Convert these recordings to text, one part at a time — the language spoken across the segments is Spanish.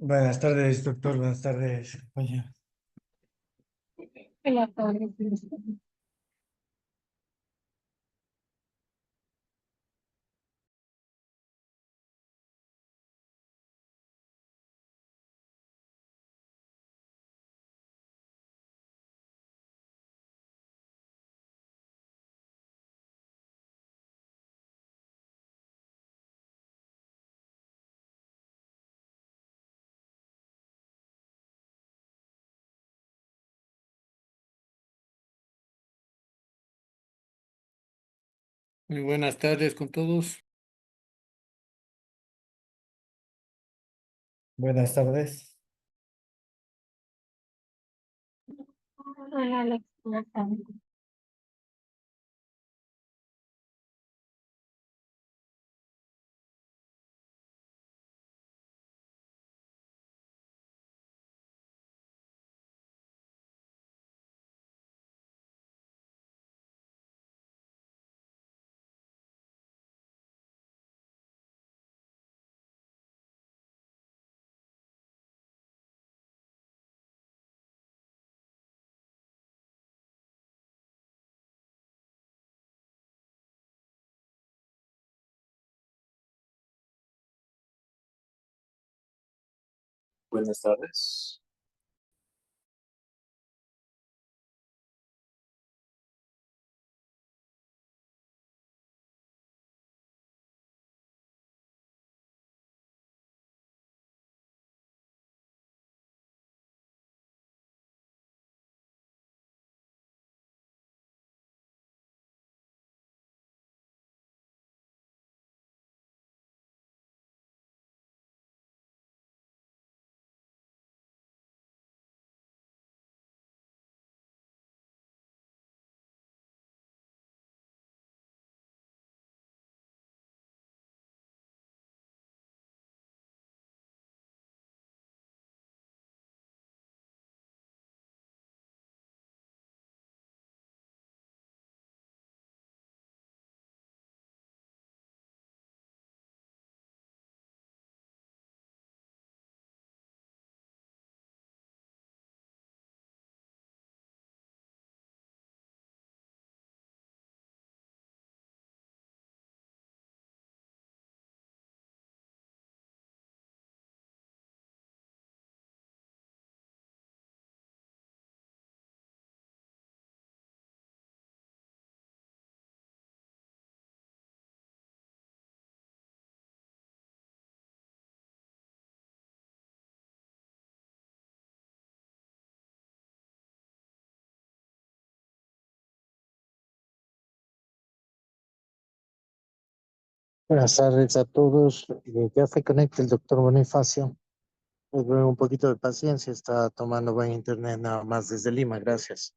Buenas tardes, doctor. Buenas tardes, compañero. Buenas tardes. Muy buenas tardes con todos. Buenas tardes. Hola, Alex. Buenas tardes. Buenas tardes. Buenas tardes a todos. Ya se conecta el doctor Bonifacio. Les ruego un poquito de paciencia. Está tomando buen internet nada más desde Lima. Gracias.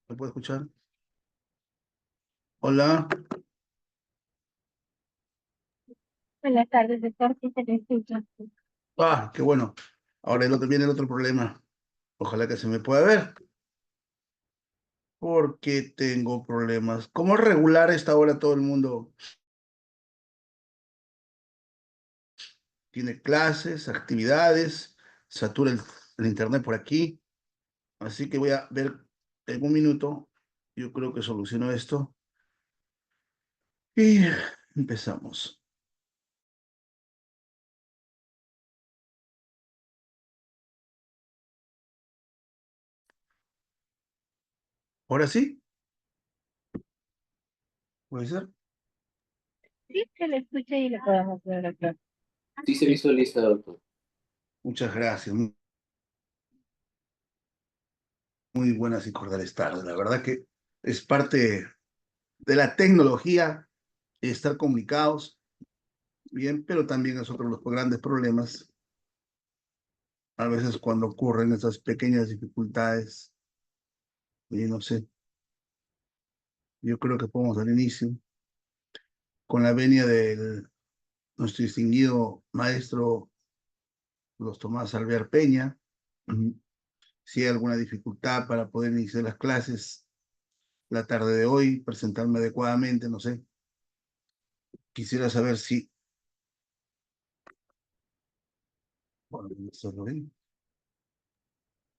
¿Me puede escuchar? Hola. Buenas tardes, doctor. Sí, se le escucha. Ah, qué bueno. Ahora viene el otro problema. Ojalá que se me pueda ver. Porque tengo problemas. Como es regular a esta hora todo el mundo tiene clases, actividades, satura el internet por aquí. Así que voy a ver en un minuto. Yo creo que soluciono esto. Y empezamos. ¿Ahora sí? ¿Puede ser? Sí, se le escucha y le podemos ver, doctor. Sí se visualiza, doctor. Muchas gracias. Muy buenas y cordiales tardes. La verdad que es parte de la tecnología estar comunicados, bien, pero también es otro de los grandes problemas. A veces cuando ocurren esas pequeñas dificultades, y no sé, yo creo que podemos al inicio, con la venia de nuestro distinguido maestro los Tomás Alvear Peña, si hay alguna dificultad para poder iniciar las clases la tarde de hoy, presentarme adecuadamente, no sé. Quisiera saber si... Bueno, ¿esto lo ven?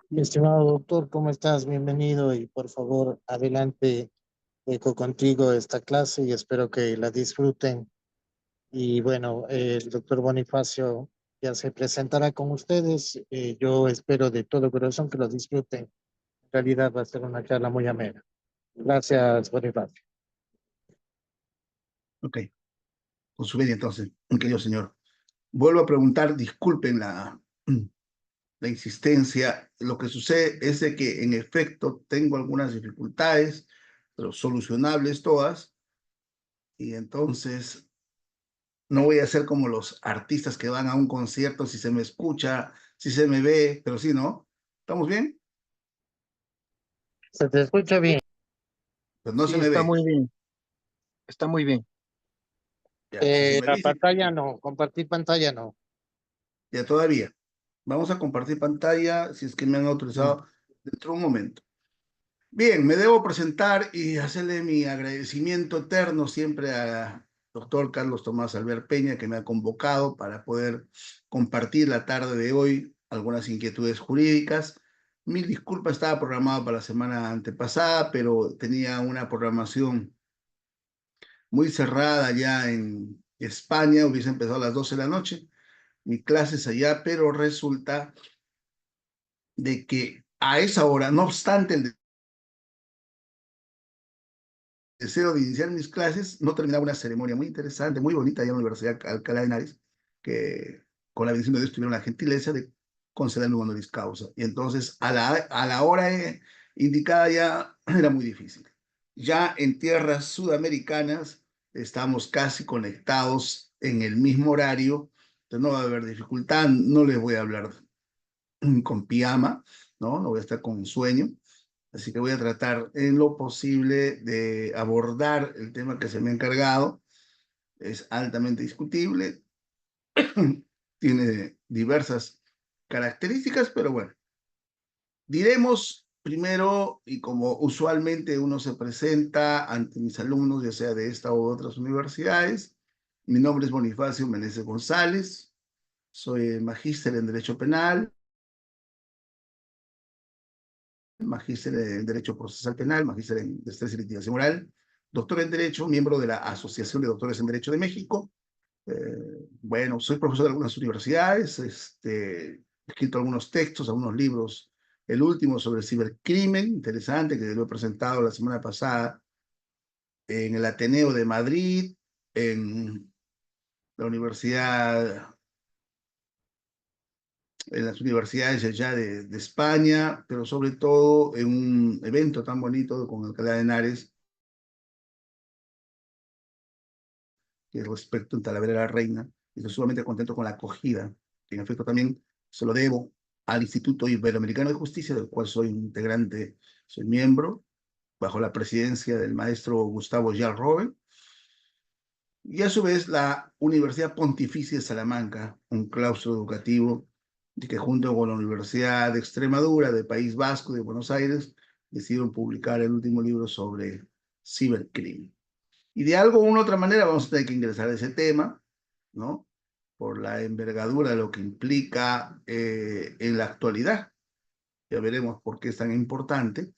Mi estimado doctor, ¿cómo estás? Bienvenido y por favor, adelante contigo esta clase y espero que la disfruten. Y bueno, el doctor Bonifacio ya se presentará con ustedes. Yo espero de todo corazón que lo disfruten. En realidad va a ser una charla muy amena. Gracias, Bonifacio. Ok, con su venia entonces, querido señor. Vuelvo a preguntar, disculpen la insistencia. Lo que sucede es de que en efecto tengo algunas dificultades, pero solucionables todas, y entonces no voy a ser como los artistas que van a un concierto si se me escucha, si se me ve, pero sí, ¿no? ¿Estamos bien? Se te escucha bien. Pues no se Sí, me está ve. muy bien, está muy bien. Ya, si se me La ve, pantalla no, compartir pantalla no. ya todavía. Vamos a compartir pantalla si es que me han Mm. autorizado dentro de un momento. Bien, me debo presentar y hacerle mi agradecimiento eterno siempre a doctor Carlos Tomás Alvear Peña, que me ha convocado para poder compartir la tarde de hoy algunas inquietudes jurídicas. Mil disculpas, estaba programado para la semana antepasada, pero tenía una programación muy cerrada ya en España, hubiese empezado a las 12 de la noche, mi clase es allá, pero resulta de que a esa hora, no obstante el deseo de iniciar mis clases, no terminaba una ceremonia muy interesante, muy bonita allá en la Universidad Alcalá de Henares, que con la bendición de Dios tuvieron la gentileza de concederme un honoris causa. Y entonces a la hora indicada ya era muy difícil. Ya en tierras sudamericanas estamos casi conectados en el mismo horario, entonces no va a haber dificultad, no les voy a hablar con pijama, ¿no? No voy a estar con sueño. Así que voy a tratar en lo posible de abordar el tema que se me ha encargado. Es altamente discutible, tiene diversas características, pero bueno, diremos primero, y como usualmente uno se presenta ante mis alumnos, ya sea de esta u otras universidades, mi nombre es Bonifacio Meneses González, soy magíster en Derecho Penal, magíster en Derecho Procesal Penal, magíster en Destreza y Litigación Oral, doctor en Derecho, miembro de la Asociación de Doctores en Derecho de México. Bueno, soy profesor de algunas universidades, he escrito algunos textos, algunos libros. El último sobre cibercrimen, interesante, que lo he presentado la semana pasada en el Ateneo de Madrid, en la universidad, en las universidades allá de España, pero sobre todo en un evento tan bonito con Alcalá de Henares, que es respecto en Talavera de la Reina, y estoy sumamente contento con la acogida, que en efecto también se lo debo al Instituto Iberoamericano de Justicia, del cual soy integrante, soy miembro, bajo la presidencia del maestro Gustavo Yarrobe, y a su vez la Universidad Pontificia de Salamanca, un claustro educativo que junto con la Universidad de Extremadura, de País Vasco, de Buenos Aires, decidieron publicar el último libro sobre cibercrimen. Y de algo u otra manera vamos a tener que ingresar a ese tema, ¿no? Por la envergadura de lo que implica en la actualidad. Ya veremos por qué es tan importante.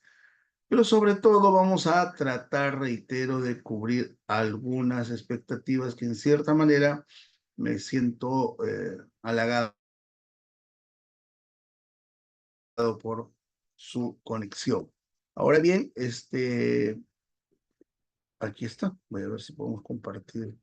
Pero sobre todo vamos a tratar, reitero, de cubrir algunas expectativas que en cierta manera me siento halagado por su conexión. Ahora bien, aquí está. Voy a ver si podemos compartir.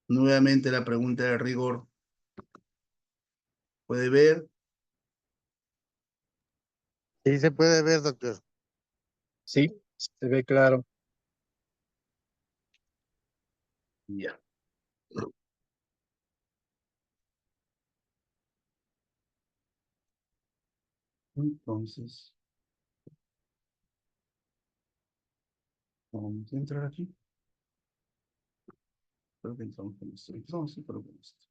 Nuevamente la pregunta de rigor. ¿Puede ver? Sí se puede ver, doctor. Sí, se ve claro. Ya. Entonces, vamos a entrar aquí. Creo que entramos con esto. Entonces, pero con esto.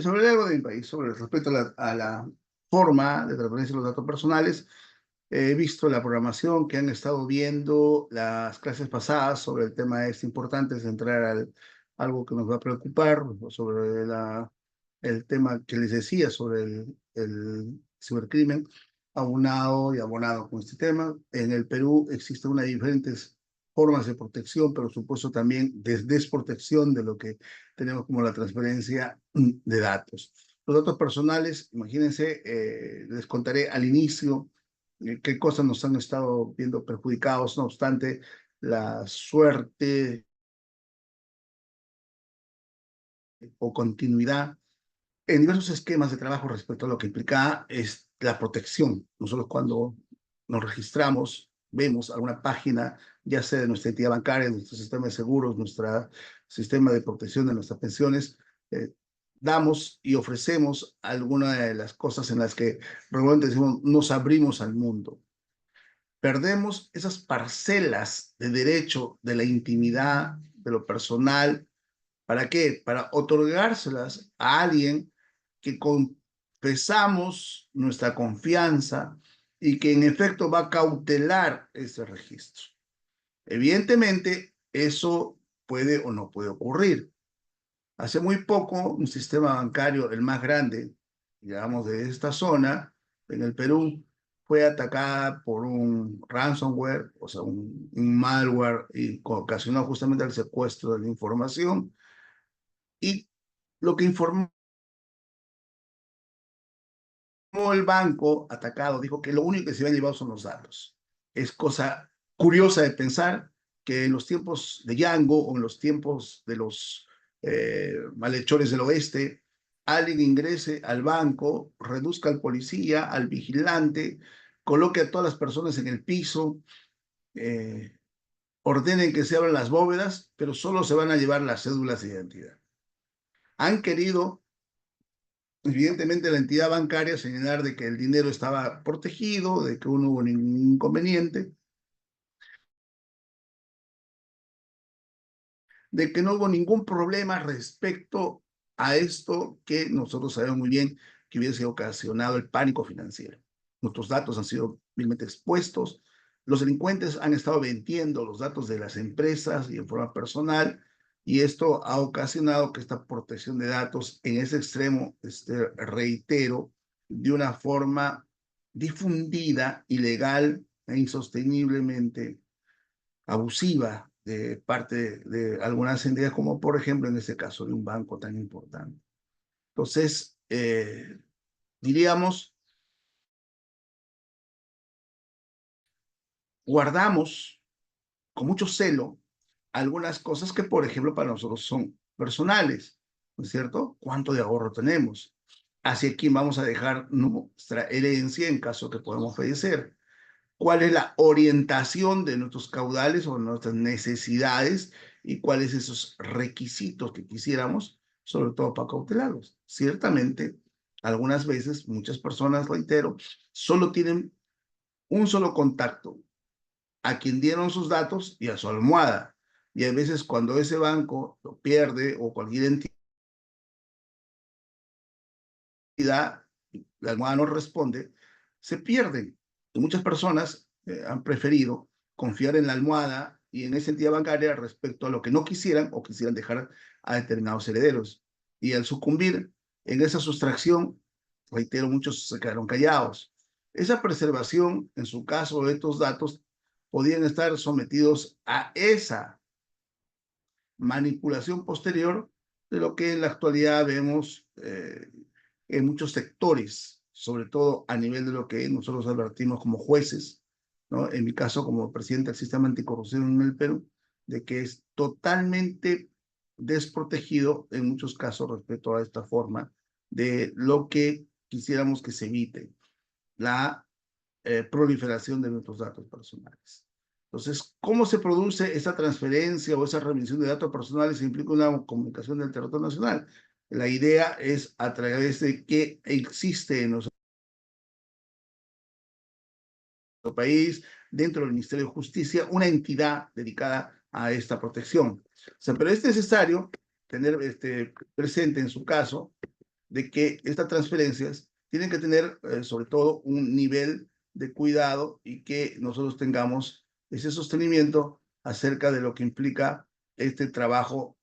Sobre algo de mi país, sobre respecto a la forma de transferencia de los datos personales, he visto la programación que han estado viendo las clases pasadas sobre el tema importante, es entrar al algo que nos va a preocupar, sobre el tema que les decía sobre el cibercrimen, aunado y abonado con este tema. En el Perú existen unas diferentes formas de protección, pero supuesto también de desprotección de lo que tenemos como la transferencia de datos. Los datos personales, imagínense, les contaré al inicio qué cosas nos han estado viendo perjudicados, no obstante, la suerte o continuidad en diversos esquemas de trabajo respecto a lo que implica es la protección. Nosotros cuando nos registramos, vemos alguna página, ya sea de nuestra entidad bancaria, nuestro sistema de seguros, nuestro sistema de protección de nuestras pensiones, damos y ofrecemos algunas de las cosas en las que regularmente decimos nos abrimos al mundo. Perdemos esas parcelas de derecho de la intimidad, de lo personal. ¿Para qué? Para otorgárselas a alguien que confesamos nuestra confianza y que en efecto va a cautelar ese registro. Evidentemente, eso puede o no puede ocurrir. Hace muy poco, un sistema bancario, el más grande, digamos, de esta zona, en el Perú, fue atacada por un ransomware, o sea, un malware, y ocasionó justamente el secuestro de la información. Y lo que informó el banco atacado dijo que lo único que se habían llevado son los datos. Es cosa curiosa de pensar que en los tiempos de Django o en los tiempos de los malhechores del oeste, alguien ingrese al banco, reduzca al policía, al vigilante, coloque a todas las personas en el piso, ordenen que se abran las bóvedas, pero solo se van a llevar las cédulas de identidad. Han querido evidentemente la entidad bancaria señalar de que el dinero estaba protegido, de que no hubo ningún inconveniente, de que no hubo ningún problema respecto a esto que nosotros sabemos muy bien que hubiese ocasionado el pánico financiero. Nuestros datos han sido vilmente expuestos, los delincuentes han estado vendiendo los datos de las empresas y en forma personal, y esto ha ocasionado que esta protección de datos en ese extremo, reitero, de una forma difundida, ilegal e insosteniblemente abusiva de parte de algunas entidades, como por ejemplo en este caso de un banco tan importante. Entonces, diríamos, guardamos con mucho celo algunas cosas que, por ejemplo, para nosotros son personales, ¿no es cierto? ¿Cuánto de ahorro tenemos? ¿Hacia quién vamos a dejar nuestra herencia en caso que podamos fallecer? ¿Cuál es la orientación de nuestros caudales o nuestras necesidades y cuáles esos requisitos que quisiéramos, sobre todo para cautelarlos? Ciertamente, algunas veces, muchas personas, reitero, solo tienen un solo contacto, a quien dieron sus datos y a su almohada. Y a veces cuando ese banco lo pierde o cualquier entidad, la almohada no responde, se pierden. Y muchas personas han preferido confiar en la almohada y en esa entidad bancaria respecto a lo que no quisieran o quisieran dejar a determinados herederos. Y al sucumbir en esa sustracción, reitero, muchos se quedaron callados. Esa preservación, en su caso, de estos datos, podían estar sometidos a esa manipulación posterior de lo que en la actualidad vemos en muchos sectores, sobre todo a nivel de lo que nosotros advertimos como jueces, ¿no? En mi caso como presidente del sistema anticorrupción en el Perú, de que es totalmente desprotegido en muchos casos respecto a esta forma de lo que quisiéramos que se evite, la proliferación de nuestros datos personales. Entonces, ¿cómo se produce esa transferencia o esa remisión de datos personales? Implica una comunicación del territorio nacional. La idea es a través de que existe en nuestro país, dentro del Ministerio de Justicia, una entidad dedicada a esta protección. O sea, pero es necesario tener presente en su caso de que estas transferencias tienen que tener sobre todo un nivel de cuidado y que nosotros tengamos ese sostenimiento acerca de lo que implica este trabajo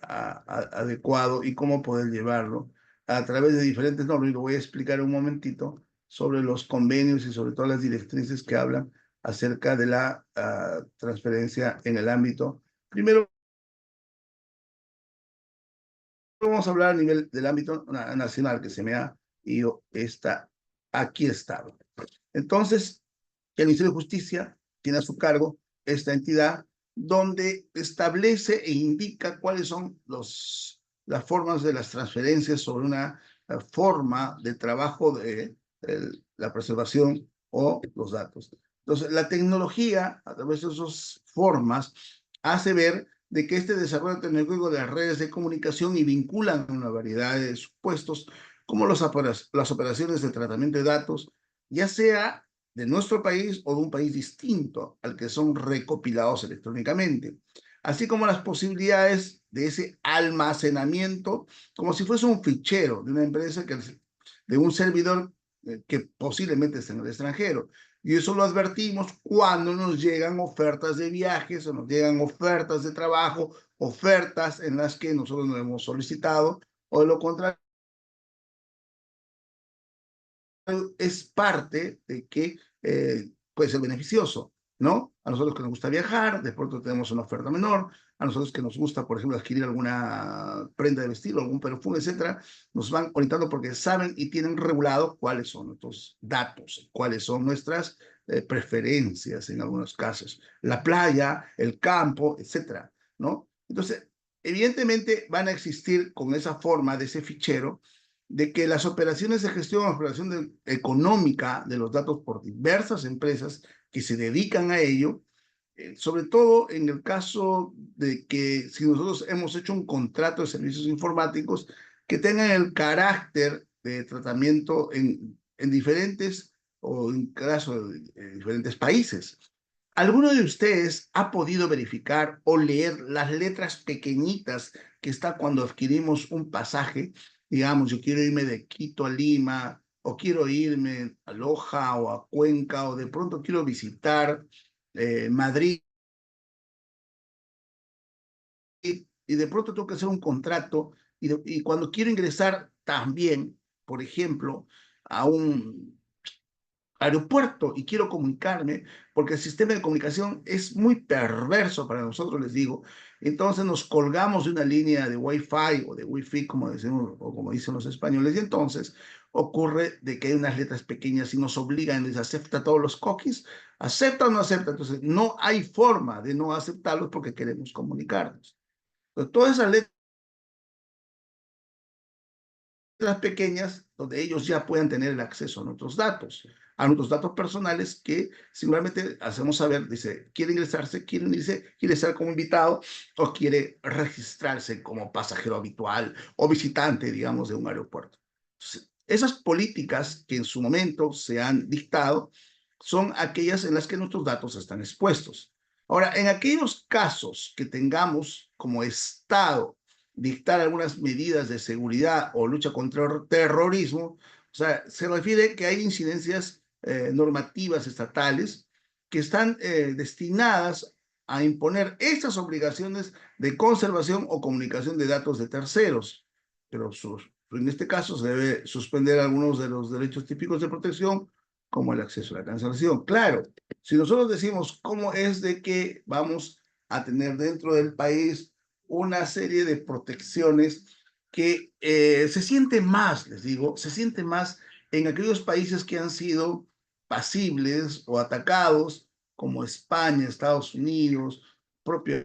adecuado y cómo poder llevarlo a través de diferentes normas. Y lo voy a explicar un momentito sobre los convenios y sobre todo las directrices que hablan acerca de la transferencia en el ámbito. Primero, vamos a hablar a nivel del ámbito nacional que se me ha ido aquí está. Entonces, el Ministerio de Justicia tiene a su cargo esta entidad donde establece e indica cuáles son las formas de las transferencias sobre una forma de trabajo de la preservación o los datos. Entonces, la tecnología, a través de esas formas, hace ver de que este desarrollo tecnológico de las redes de comunicación y vinculan una variedad de supuestos como las operaciones de tratamiento de datos, ya sea de nuestro país o de un país distinto al que son recopilados electrónicamente, así como las posibilidades de ese almacenamiento como si fuese un fichero de una empresa, de un servidor que posiblemente esté en el extranjero. Y eso lo advertimos cuando nos llegan ofertas de viajes o nos llegan ofertas de trabajo, ofertas en las que nosotros no hemos solicitado, o de lo contrario, es parte de que puede ser beneficioso, ¿no? A nosotros que nos gusta viajar, de pronto tenemos una oferta menor. A nosotros que nos gusta, por ejemplo, adquirir alguna prenda de vestir, algún perfume, etcétera, nos van orientando porque saben y tienen regulado cuáles son nuestros datos, cuáles son nuestras preferencias en algunos casos. La playa, el campo, etcétera, ¿no? Entonces, evidentemente van a existir con esa forma de ese fichero de que las operaciones de gestión, operación económica de los datos por diversas empresas que se dedican a ello, sobre todo en el caso de que si nosotros hemos hecho un contrato de servicios informáticos que tengan el carácter de tratamiento en diferentes o en caso de diferentes países. ¿Alguno de ustedes ha podido verificar o leer las letras pequeñitas que está cuando adquirimos un pasaje? Digamos, yo quiero irme de Quito a Lima, o quiero irme a Loja o a Cuenca, o de pronto quiero visitar Madrid, y de pronto tengo que hacer un contrato, y cuando quiero ingresar también, por ejemplo, a aeropuerto y quiero comunicarme, porque el sistema de comunicación es muy perverso para nosotros, les digo. Entonces nos colgamos de una línea de Wi-Fi o de Wi-Fi, como decimos, o como dicen los españoles, y entonces ocurre de que hay unas letras pequeñas y nos obligan, les acepta todos los cookies, acepta o no acepta. Entonces no hay forma de no aceptarlos porque queremos comunicarnos. Entonces, todas esas letras pequeñas donde ellos ya puedan tener el acceso a nuestros datos personales que simplemente hacemos saber, dice, quiere ingresarse, quiere ingresar como invitado o quiere registrarse como pasajero habitual o visitante, digamos, de un aeropuerto. Entonces, esas políticas que en su momento se han dictado son aquellas en las que nuestros datos están expuestos. Ahora, en aquellos casos que tengamos como Estado dictar algunas medidas de seguridad o lucha contra el terrorismo, o sea, se refiere que hay incidencias normativas estatales que están destinadas a imponer estas obligaciones de conservación o comunicación de datos de terceros, pero en este caso se debe suspender algunos de los derechos típicos de protección, como el acceso a la cancelación. Claro, si nosotros decimos cómo es de que vamos a tener dentro del país una serie de protecciones que se siente más, les digo, se siente más en aquellos países que han sido pasibles o atacados, como España, Estados Unidos, propio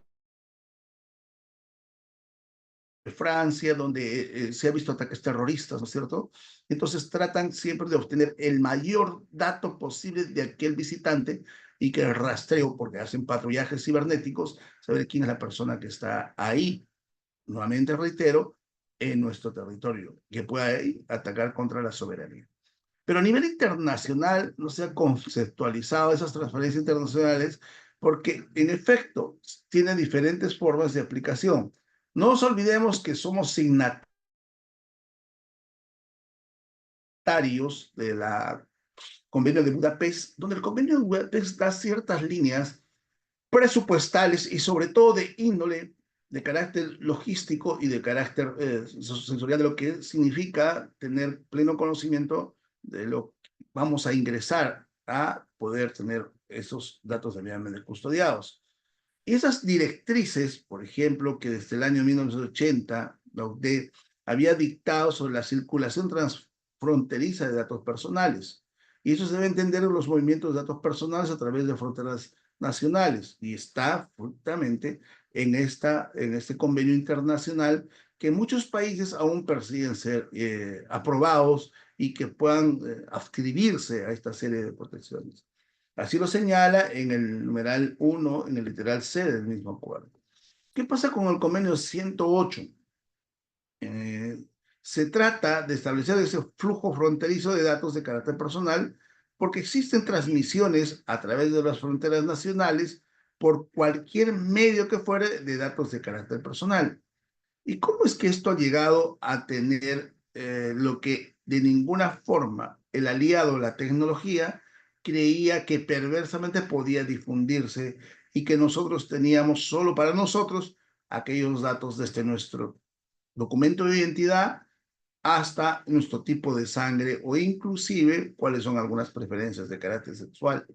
Francia, donde se ha visto ataques terroristas, ¿no es cierto? Entonces tratan siempre de obtener el mayor dato posible de aquel visitante y que el rastreo, porque hacen patrullajes cibernéticos, saber quién es la persona que está ahí, nuevamente reitero, en nuestro territorio, que pueda atacar contra la soberanía. Pero a nivel internacional no se ha conceptualizado esas transferencias internacionales porque, en efecto, tienen diferentes formas de aplicación. No nos olvidemos que somos signatarios de la Convenio de Budapest, donde el Convenio de Budapest da ciertas líneas presupuestales y sobre todo de índole, de carácter logístico y de carácter sensorial, de lo que significa tener pleno conocimiento de lo que vamos a ingresar a poder tener esos datos debidamente custodiados. Y esas directrices, por ejemplo, que desde el año 1980 la OCDE había dictado sobre la circulación transfronteriza de datos personales. Y eso se debe entender en los movimientos de datos personales a través de fronteras nacionales. Y está justamente en este convenio internacional que muchos países aún persiguen ser aprobados y que puedan adscribirse a esta serie de protecciones. Así lo señala en el numeral 1, en el literal C del mismo acuerdo. ¿Qué pasa con el convenio 108? Se trata de establecer ese flujo fronterizo de datos de carácter personal porque existen transmisiones a través de las fronteras nacionales por cualquier medio que fuere de datos de carácter personal. ¿Y cómo es que esto ha llegado a tener lo que de ninguna forma el aliado, la tecnología, creía que perversamente podía difundirse y que nosotros teníamos solo para nosotros aquellos datos desde nuestro documento de identidad hasta nuestro tipo de sangre o inclusive cuáles son algunas preferencias de carácter sexual?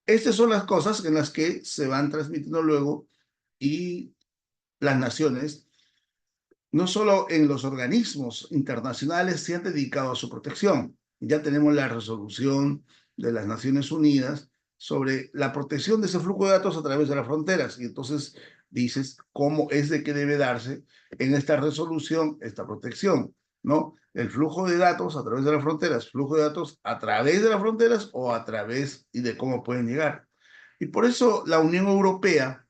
Estas son las cosas en las que se van transmitiendo luego y las naciones, no solo en los organismos internacionales, se han dedicado a su protección. Ya tenemos la resolución de las Naciones Unidas sobre la protección de ese flujo de datos a través de las fronteras. Y entonces dices cómo es de que debe darse en esta resolución esta protección, ¿no? El flujo de datos a través de las fronteras, flujo de datos a través de las fronteras o a través y de cómo pueden llegar. Y por eso la Unión Europea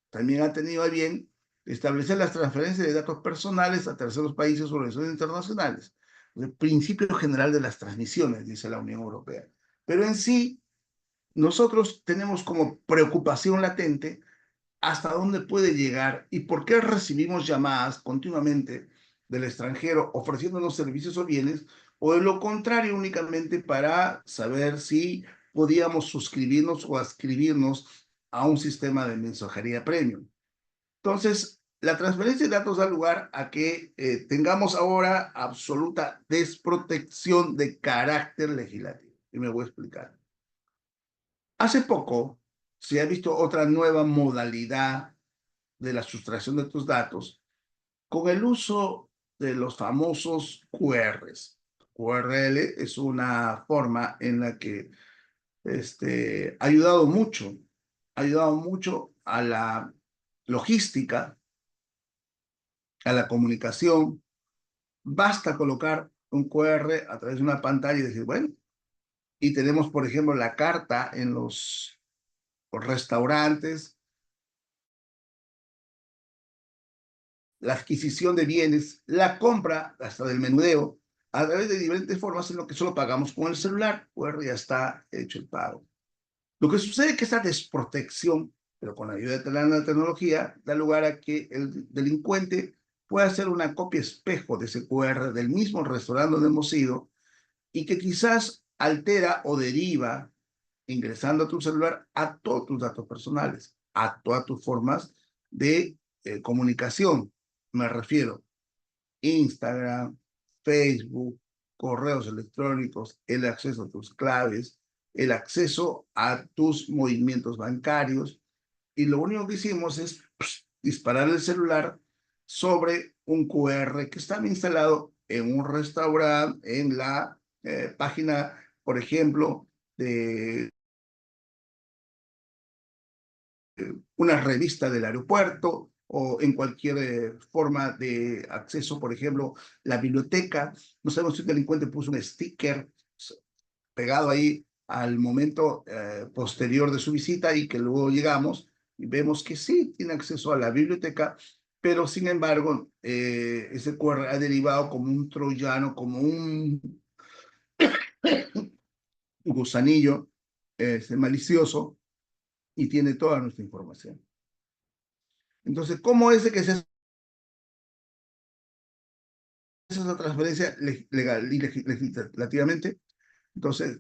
también ha tenido a bien establecer las transferencias de datos personales a terceros países o organizaciones internacionales. El principio general de las transmisiones, dice la Unión Europea. Pero en sí, nosotros tenemos como preocupación latente hasta dónde puede llegar y por qué recibimos llamadas continuamente del extranjero ofreciéndonos servicios o bienes, o de lo contrario únicamente para saber si podíamos suscribirnos o adscribirnos a un sistema de mensajería premium. Entonces, la transferencia de datos da lugar a que tengamos ahora absoluta desprotección de carácter legislativo. y me voy a explicar. Hace poco se ha visto otra nueva modalidad de la sustracción de tus datos con el uso de los famosos QRs. QRL es una forma en la que ha ayudado mucho a la logística, a la comunicación. Basta colocar un QR a través de una pantalla y decir, bueno, y tenemos, por ejemplo, la carta en los restaurantes, la adquisición de bienes, la compra hasta del menudeo, a través de diferentes formas en lo que solo pagamos con el celular. QR ya está hecho el pago. Lo que sucede es que esta desprotección, pero con la ayuda de la tecnología, da lugar a que el delincuente pueda hacer una copia espejo de ese QR del mismo restaurante donde hemos ido y que quizás altera o deriva, ingresando a tu celular, a todos tus datos personales, a todas tus formas de comunicación. Me refiero Instagram, Facebook, correos electrónicos, el acceso a tus claves, el acceso a tus movimientos bancarios, y lo único que hicimos es disparar el celular sobre un QR que estaba instalado en un restaurante, en la página, por ejemplo, de una revista del aeropuerto o en cualquier forma de acceso, por ejemplo, la biblioteca. No sabemos si un delincuente puso un sticker pegado ahí al momento posterior de su visita y que luego llegamos y vemos que sí tiene acceso a la biblioteca, pero sin embargo ese QR ha derivado como un troyano, como un gusanillo malicioso, y tiene toda nuestra información. Entonces, ¿cómo es que se hace esa transferencia legal y legislativamente? Entonces,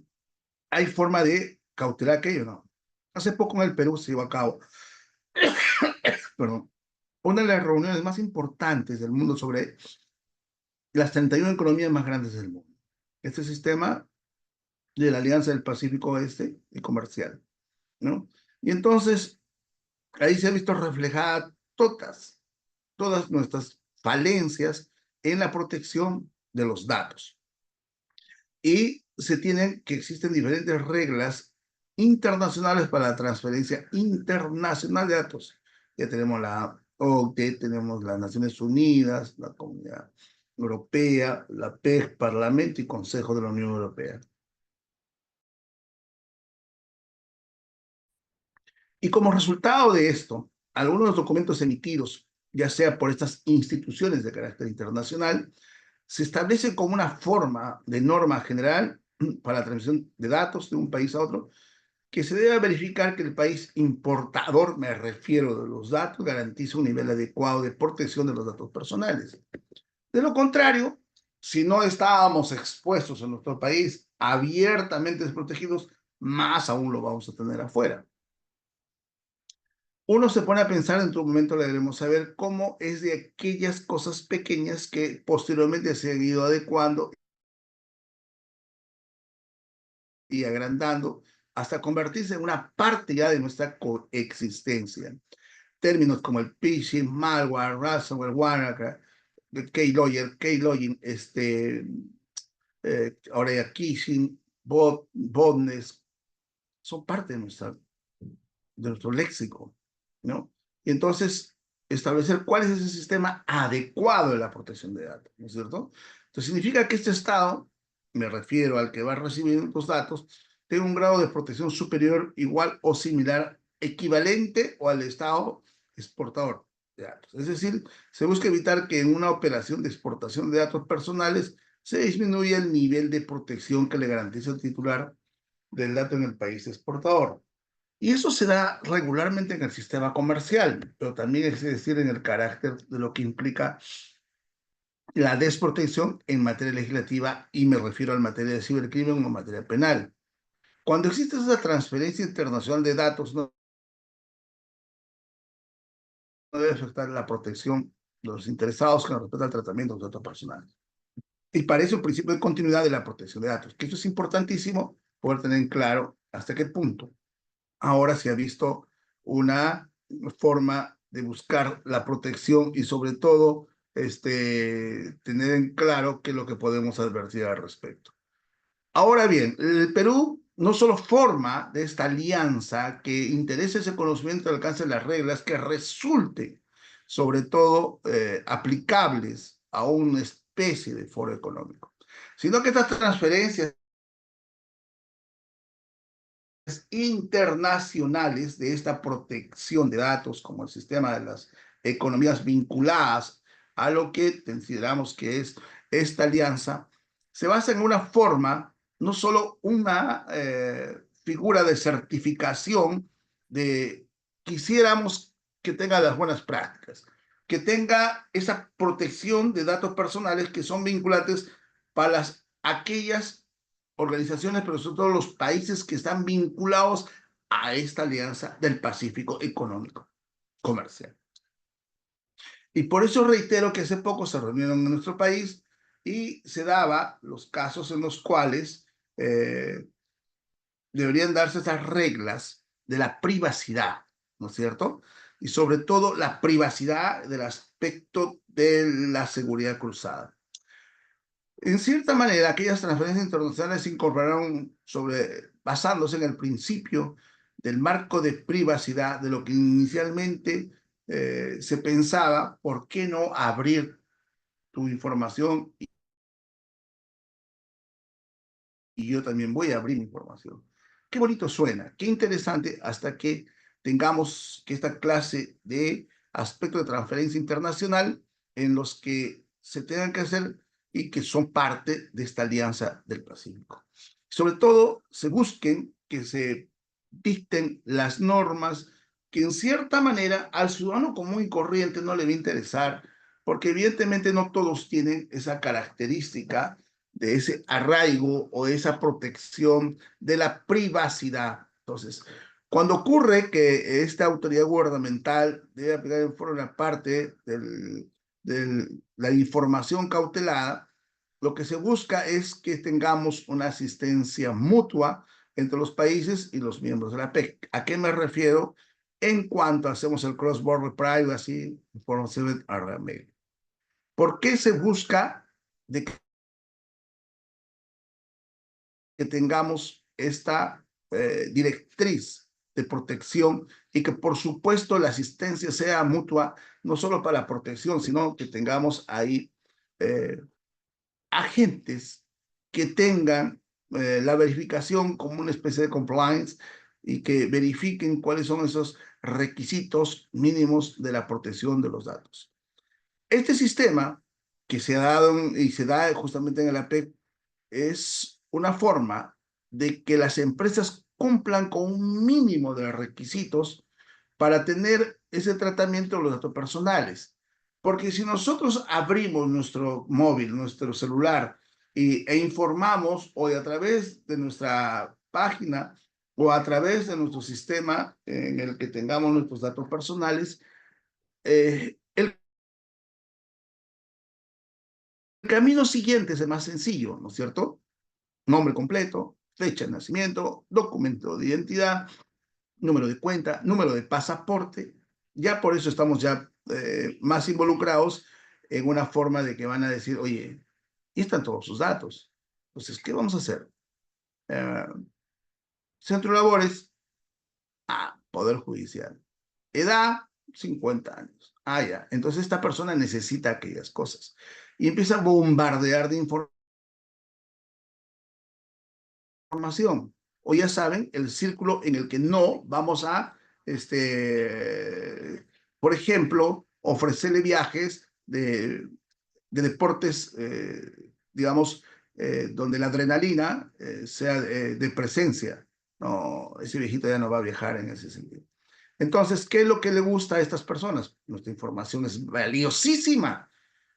¿hay forma de cautelar aquello? No. Hace poco en el Perú se llevó a cabo perdón, una de las reuniones más importantes del mundo sobre las 31 economías más grandes del mundo. Este sistema de la Alianza del Pacífico Oeste y comercial, ¿no? Y entonces, ahí se ha visto reflejadas todas nuestras falencias en la protección de los datos. Y existen diferentes reglas internacionales para la transferencia internacional de datos. Ya tenemos la OCDE, tenemos las Naciones Unidas, la Comunidad Europea, la PEG, Parlamento y Consejo de la Unión Europea. Y como resultado de esto, algunos documentos emitidos, ya sea por estas instituciones de carácter internacional, se establecen como una forma de norma general para la transmisión de datos de un país a otro, que se debe verificar que el país importador, me refiero de los datos, garantice un nivel adecuado de protección de los datos personales. De lo contrario, si no estábamos expuestos en nuestro país, abiertamente desprotegidos, más aún lo vamos a tener afuera. Uno se pone a pensar, en todo momento le debemos saber cómo es de aquellas cosas pequeñas que posteriormente se han ido adecuando y agrandando hasta convertirse en una parte ya de nuestra coexistencia. Términos como el phishing, malware, ransomware, WannaCry, keylogin, ahora ya phishing, botnets, son parte de nuestro léxico, ¿no? Y entonces, establecer cuál es ese sistema adecuado de la protección de datos, ¿no es cierto? Entonces, significa que este Estado, me refiero al que va a recibir los datos, tenga un grado de protección superior, igual o similar, equivalente o al Estado exportador de datos. Es decir, se busca evitar que en una operación de exportación de datos personales se disminuya el nivel de protección que le garantiza el titular del dato en el país exportador. Y eso se da regularmente en el sistema comercial, pero también es decir, en el carácter de lo que implica la desprotección en materia legislativa, y me refiero a materia de cibercrimen o materia penal. Cuando existe esa transferencia internacional de datos, no debe afectar la protección de los interesados con respecto al tratamiento de los datos personales. Y para eso el principio de continuidad de la protección de datos, que eso es importantísimo, poder tener en claro hasta qué punto ahora se ha visto una forma de buscar la protección y sobre todo tener en claro qué es lo que podemos advertir al respecto. Ahora bien, el Perú no solo forma de esta alianza que interese ese conocimiento del alcance de las reglas que resulten, sobre todo, aplicables a una especie de foro económico, sino que estas transferencias internacionales de esta protección de datos, como el sistema de las economías vinculadas a lo que consideramos que es esta alianza, se basa en una forma, no solo una figura de certificación de quisiéramos que tenga las buenas prácticas, que tenga esa protección de datos personales que son vinculantes para aquellas organizaciones, pero sobre todo los países que están vinculados a esta alianza del Pacífico económico comercial. Y por eso reitero que hace poco se reunieron en nuestro país y se daba los casos en los cuales deberían darse esas reglas de la privacidad, ¿no es cierto? Y sobre todo la privacidad del aspecto de la seguridad cruzada. En cierta manera, aquellas transferencias internacionales se incorporaron basándose en el principio del marco de privacidad, de lo que inicialmente se pensaba, ¿por qué no abrir tu información? Y yo también voy a abrir mi información. Qué bonito suena, qué interesante, hasta que tengamos que esta clase de aspectos de transferencia internacional en los que se tengan que hacer y que son parte de esta alianza del Pacífico. Sobre todo, se busquen que se dicten las normas que en cierta manera al ciudadano común y corriente no le va a interesar, porque evidentemente no todos tienen esa característica de ese arraigo o esa protección de la privacidad. Entonces, cuando ocurre que esta autoridad gubernamental debe aplicar en forma parte de la información cautelada, lo que se busca es que tengamos una asistencia mutua entre los países y los miembros de la PEC. ¿A qué me refiero? En cuanto hacemos el cross-border privacy, information arrangement. ¿Por qué se busca de que tengamos esta directriz de protección y que por supuesto la asistencia sea mutua, no solo para la protección, sino que tengamos ahí agentes que tengan la verificación como una especie de compliance y que verifiquen cuáles son esos requisitos mínimos de la protección de los datos? Este sistema que se ha dado y se da justamente en el APEC es una forma de que las empresas cumplan con un mínimo de requisitos para tener ese tratamiento de los datos personales. Porque si nosotros abrimos nuestro móvil, nuestro celular, e informamos hoy a través de nuestra página o a través de nuestro sistema en el que tengamos nuestros datos personales, el camino siguiente es el más sencillo, ¿no es cierto? Nombre completo, fecha de nacimiento, documento de identidad, número de cuenta, número de pasaporte. Ya por eso estamos ya más involucrados en una forma de que van a decir, oye, y están todos sus datos. Entonces, ¿qué vamos a hacer? Centro de labores, Poder Judicial. Edad, 50 años. Ya. Entonces esta persona necesita aquellas cosas. Y empieza a bombardear de información. O ya saben, el círculo en el que no vamos a, por ejemplo, ofrecerle viajes de deportes, digamos, donde la adrenalina sea de presencia. No, ese viejito ya no va a viajar en ese sentido. Entonces, ¿qué es lo que le gusta a estas personas? Nuestra información es valiosísima.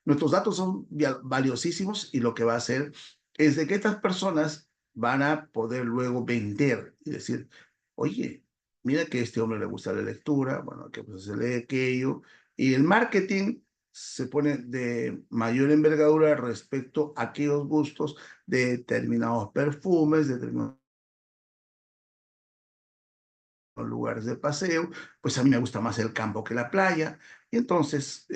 Nuestros datos son valiosísimos y lo que va a hacer es de que estas personas van a poder luego vender y decir, oye, mira que a este hombre le gusta la lectura, bueno, que pues se lee aquello. Y el marketing se pone de mayor envergadura respecto a aquellos gustos de determinados perfumes, de determinados lugares de paseo, pues a mí me gusta más el campo que la playa, y entonces,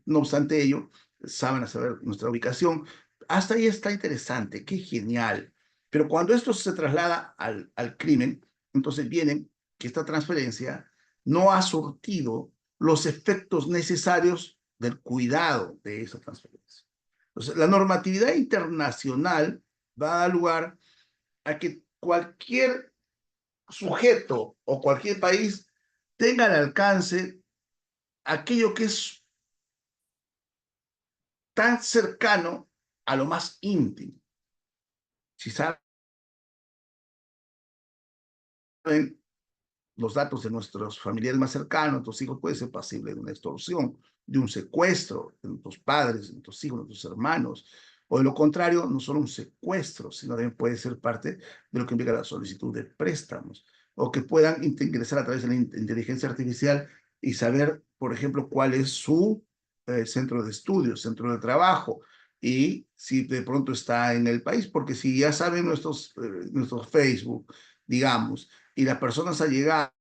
no obstante ello, saben saber nuestra ubicación. Hasta ahí está interesante, qué genial. Pero cuando esto se traslada al crimen, entonces vienen que esta transferencia no ha surtido los efectos necesarios del cuidado de esa transferencia. Entonces, la normatividad internacional va a dar lugar a que cualquier sujeto o cualquier país tenga al alcance aquello que es tan cercano a lo más íntimo. Si saben los datos de nuestros familiares más cercanos, nuestros hijos, puede ser pasible de una extorsión, de un secuestro de nuestros padres, de nuestros hijos, de nuestros hermanos, o de lo contrario, no solo un secuestro, sino también puede ser parte de lo que implica la solicitud de préstamos, o que puedan ingresar a través de la inteligencia artificial y saber, por ejemplo, cuál es su centro de estudios, centro de trabajo, y si de pronto está en el país, porque si ya saben nuestros Facebook, digamos, y las personas allegadas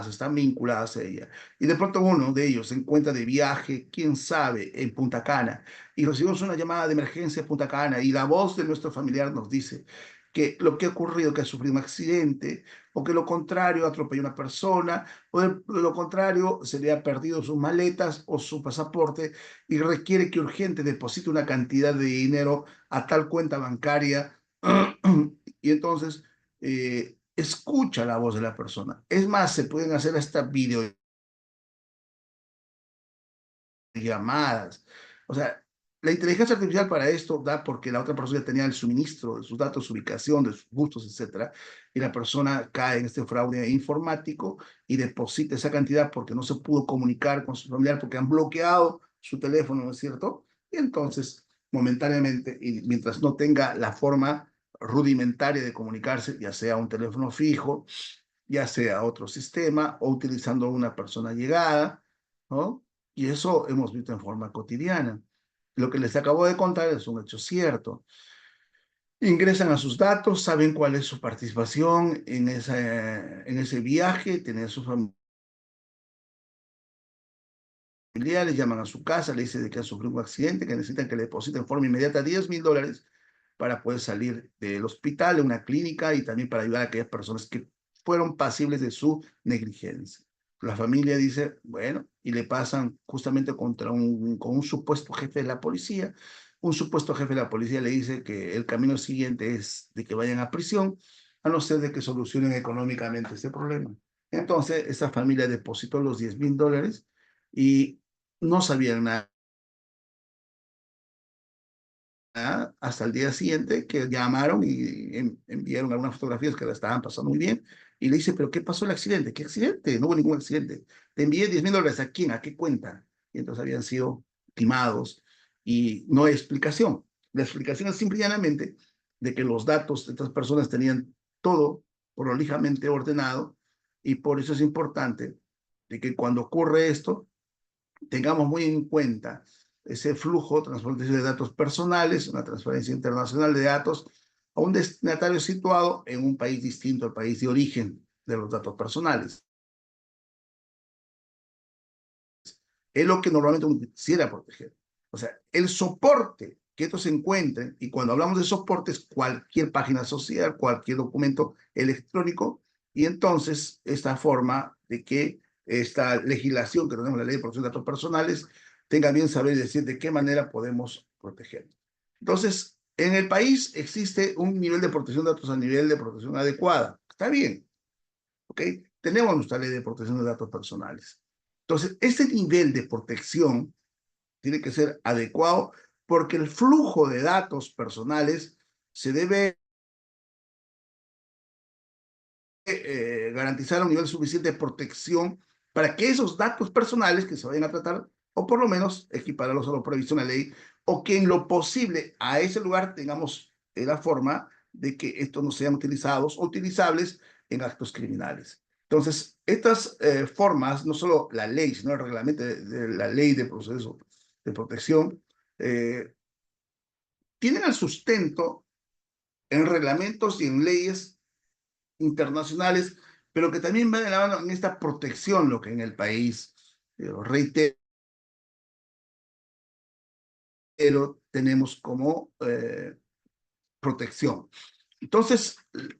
están vinculadas a ella. Y de pronto uno de ellos se encuentra de viaje, quién sabe, en Punta Cana, y recibimos una llamada de emergencia en Punta Cana, y la voz de nuestro familiar nos dice que lo que ha ocurrido, que ha sufrido un accidente, o que lo contrario, atropelló a una persona, o de lo contrario, se le ha perdido sus maletas o su pasaporte, y requiere que urgente deposite una cantidad de dinero a tal cuenta bancaria, y entonces escucha la voz de la persona. Es más, se pueden hacer hasta videollamadas. O sea, la inteligencia artificial para esto da porque la otra persona tenía el suministro de sus datos, su ubicación, de sus gustos, etcétera, y la persona cae en este fraude informático y deposita esa cantidad porque no se pudo comunicar con su familiar, porque han bloqueado su teléfono, ¿no es cierto? Y entonces, momentáneamente, y mientras no tenga la forma rudimentaria de comunicarse, ya sea un teléfono fijo, ya sea otro sistema, o utilizando una persona llegada, ¿no? Y eso hemos visto en forma cotidiana. Lo que les acabo de contar es un hecho cierto. Ingresan a sus datos, saben cuál es su participación en ese viaje, tienen sus familiares, llaman a su casa, le dicen de que han sufrido un accidente, que necesitan que le depositen en forma inmediata $10,000 para poder salir del hospital, de una clínica, y también para ayudar a aquellas personas que fueron pasibles de su negligencia. La familia dice, bueno, y le pasan justamente con un supuesto jefe de la policía. Un supuesto jefe de la policía le dice que el camino siguiente es de que vayan a prisión, a no ser de que solucionen económicamente este problema. Entonces, esa familia depositó los $10,000 y no sabían nada hasta el día siguiente, que llamaron y enviaron algunas fotografías que la estaban pasando muy bien, y le dice, pero ¿qué pasó el accidente? ¿Qué accidente? No hubo ningún accidente. Te envié $10,000, ¿a quién? ¿A qué cuenta? Y entonces habían sido timados y no hay explicación. La explicación es simple y llanamente de que los datos de estas personas tenían todo prolijamente ordenado, y por eso es importante de que cuando ocurre esto, tengamos muy en cuenta ese flujo transfronterizo de datos personales, una transferencia internacional de datos a un destinatario situado en un país distinto al país de origen de los datos personales. Es lo que normalmente uno quisiera proteger. O sea, el soporte que estos se encuentren, y cuando hablamos de soportes, cualquier página social, cualquier documento electrónico, y entonces esta forma de que esta legislación que tenemos, la Ley de Protección de Datos Personales, tenga bien saber y decir de qué manera podemos proteger. Entonces, en el país existe un nivel de protección de datos a nivel de protección adecuada. Está bien, ¿ok? Tenemos nuestra Ley de Protección de Datos Personales. Entonces, este nivel de protección tiene que ser adecuado porque el flujo de datos personales se debe garantizar un nivel suficiente de protección para que esos datos personales que se vayan a tratar, o por lo menos equipararlos a lo previsto en la ley, o que en lo posible a ese lugar tengamos la forma de que estos no sean utilizados o utilizables en actos criminales. Entonces, estas formas, no solo la ley, sino el reglamento de la ley de proceso de protección, tienen el sustento en reglamentos y en leyes internacionales, pero que también van de la mano en esta protección, lo que en el país, reitero, tenemos como protección. Entonces,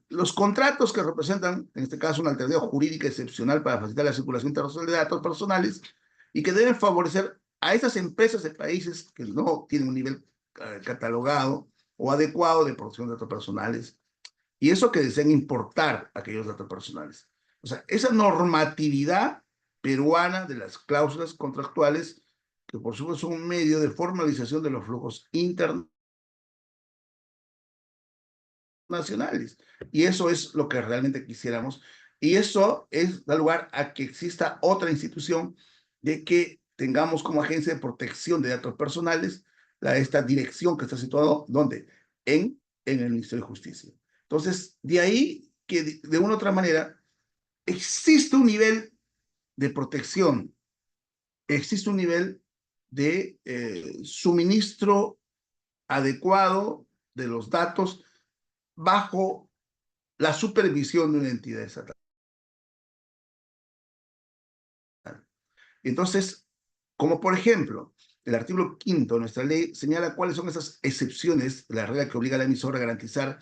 los contratos que representan, en este caso, una alternativa jurídica excepcional para facilitar la circulación internacional de datos personales y que deben favorecer a esas empresas de países que no tienen un nivel catalogado o adecuado de protección de datos personales, y eso que desean importar aquellos datos personales. O sea, esa normatividad peruana de las cláusulas contractuales, que por supuesto son un medio de formalización de los flujos internacionales. Y eso es lo que realmente quisiéramos. Y eso da lugar a que exista otra institución de que tengamos como agencia de protección de datos personales esta dirección que está situada, ¿dónde? En el Ministerio de Justicia. Entonces, de ahí que de una u otra manera existe un nivel de protección, existe un nivel de suministro adecuado de los datos bajo la supervisión de una entidad estatal. Entonces, como por ejemplo, el artículo 5 de nuestra ley señala cuáles son esas excepciones, la regla que obliga a la emisora a garantizar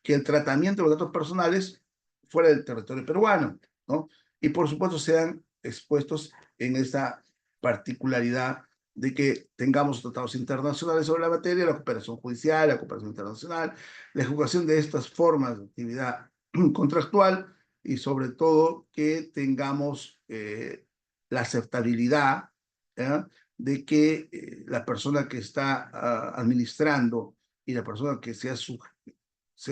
que el tratamiento de los datos personales fuera del territorio peruano, ¿no? Y por supuesto sean expuestos en esta particularidad de que tengamos tratados internacionales sobre la materia, la cooperación judicial, la cooperación internacional, la ejecución de estas formas de actividad contractual y sobre todo que tengamos la aceptabilidad de que la persona que está administrando y la persona que se ha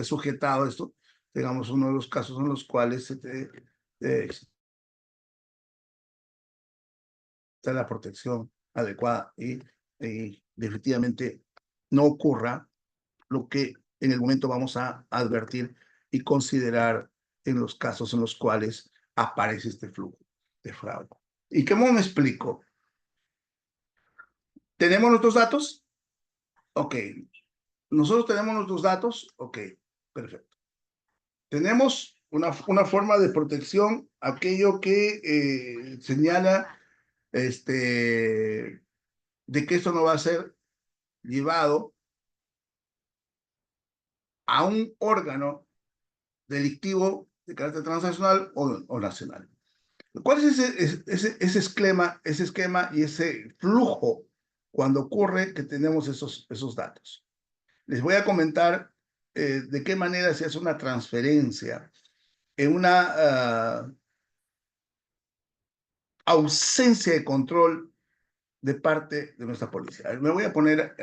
sujetado a esto, digamos, uno de los casos en los cuales está la protección adecuada y definitivamente no ocurra lo que en el momento vamos a advertir y considerar en los casos en los cuales aparece este flujo de fraude. ¿Y cómo me explico? ¿Tenemos nuestros datos? Ok. ¿Nosotros tenemos nuestros datos? Ok, perfecto. Tenemos una forma de protección, aquello que señala de que esto no va a ser llevado a un órgano delictivo de carácter transnacional o nacional. ¿Cuál es ese esquema y ese flujo cuando ocurre que tenemos esos datos? Les voy a comentar de qué manera se hace una transferencia en una ausencia de control de parte de nuestra policía. Me voy a poner,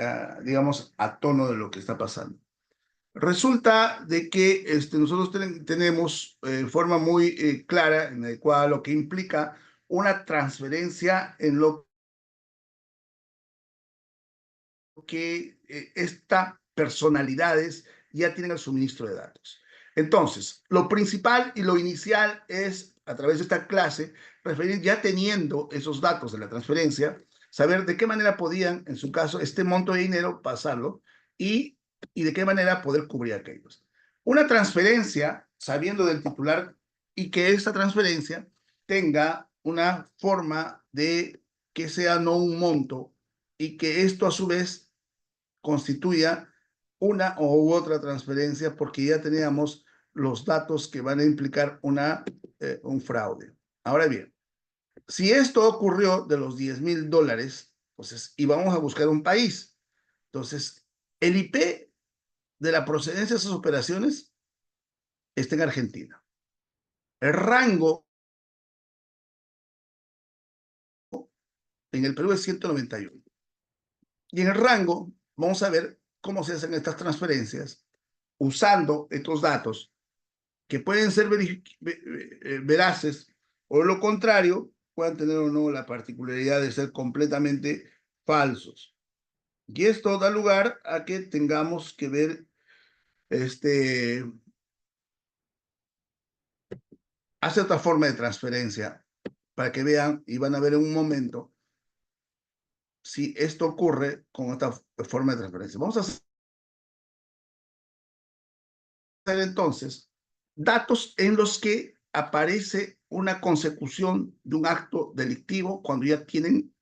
digamos, a tono de lo que está pasando. Resulta de que nosotros tenemos forma muy clara, adecuada, lo que implica una transferencia en lo que estas personalidades ya tienen el suministro de datos. Entonces, lo principal y lo inicial es, a través de esta clase, referir ya teniendo esos datos de la transferencia, saber de qué manera podían, en su caso, este monto de dinero pasarlo y de qué manera poder cubrir aquellos. Una transferencia, sabiendo del titular y que esta transferencia tenga una forma de que sea no un monto y que esto a su vez constituya una u otra transferencia porque ya teníamos los datos que van a implicar un fraude. Ahora bien, si esto ocurrió de los $10,000, entonces, y vamos a buscar un país, entonces, el IP de la procedencia de esas operaciones está en Argentina. El rango en el Perú es 191. Y en el rango vamos a ver cómo se hacen estas transferencias usando estos datos que pueden ser veraces o lo contrario, puedan tener o no la particularidad de ser completamente falsos. Y esto da lugar a que tengamos que ver hacer otra forma de transferencia para que vean y van a ver en un momento si esto ocurre con esta forma de transferencia. Vamos a hacer entonces datos en los que aparece una consecución de un acto delictivo cuando ya tienen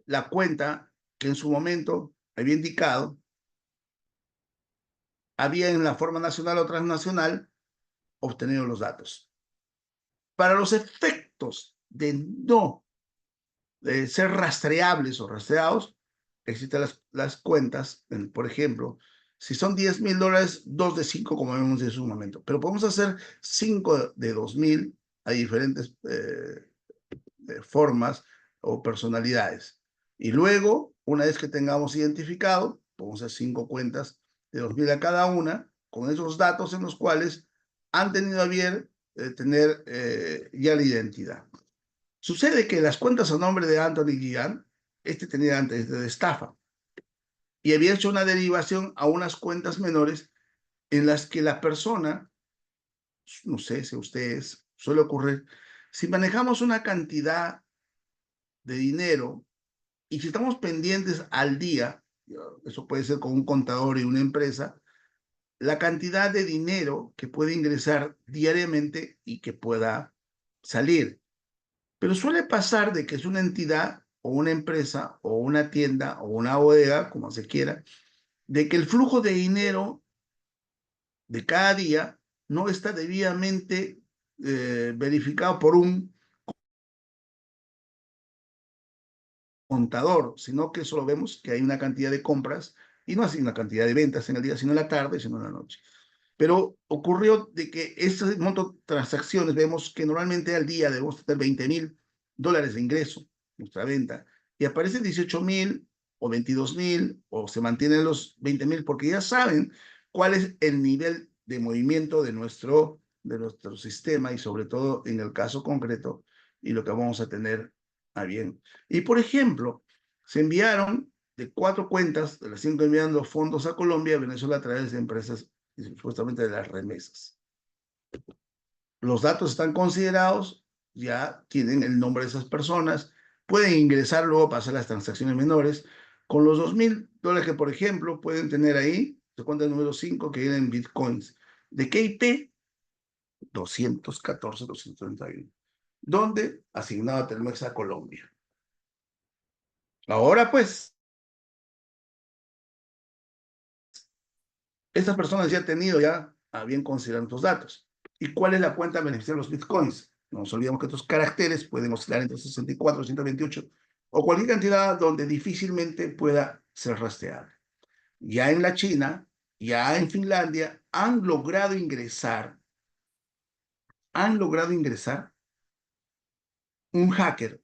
la cuenta que en su momento había indicado, había en la forma nacional o transnacional obtenido los datos. Para los efectos de no ser rastreables o rastreados, existen las cuentas, por ejemplo, si son $10,000, 2 de 5, como vemos en su momento, pero podemos hacer 5 de 2,000 a diferentes formas o personalidades. Y luego, una vez que tengamos identificado, podemos hacer 5 cuentas de 2,000 a cada una, con esos datos en los cuales han tenido a bien tener ya la identidad. Sucede que las cuentas a nombre de Anthony Gian, tenía antes de estafa, y había hecho una derivación a unas cuentas menores en las que la persona, no sé si a ustedes suele ocurrir, si manejamos una cantidad de dinero y si estamos pendientes al día, eso puede ser con un contador y una empresa, la cantidad de dinero que puede ingresar diariamente y que pueda salir. Pero suele pasar de que es una entidad o una empresa o una tienda o una bodega, como se quiera, de que el flujo de dinero de cada día no está debidamente verificado por un contador, sino que solo vemos que hay una cantidad de compras y no así una cantidad de ventas en el día, sino en la tarde, sino en la noche. Pero ocurrió de que este monto de transacciones, vemos que normalmente al día debemos tener $20,000 de ingreso, nuestra venta, y aparecen 18,000 o 22,000 o se mantienen los 20,000 porque ya saben cuál es el nivel de movimiento de nuestro sistema y sobre todo en el caso concreto y lo que vamos a tener a bien. Y por ejemplo, se enviaron de 4 cuentas, de las 5 enviando fondos a Colombia, a Venezuela a través de empresas y supuestamente de las remesas. Los datos están considerados, ya tienen el nombre de esas personas, pueden ingresar luego para hacer las transacciones menores. Con los $2,000 que, por ejemplo, pueden tener ahí, se cuenta el número 5 que vienen en bitcoins. ¿De qué IP? 214,231. ¿Dónde? Asignado a Telmex a Colombia. Ahora pues, estas personas ya han tenido ya a bien considerar estos datos. ¿Y cuál es la cuenta a beneficiar los bitcoins? No nos olvidemos que estos caracteres pueden oscilar entre 64 y 128 o cualquier cantidad donde difícilmente pueda ser rastreable. Ya en la China, ya en Finlandia, han logrado ingresar un hacker.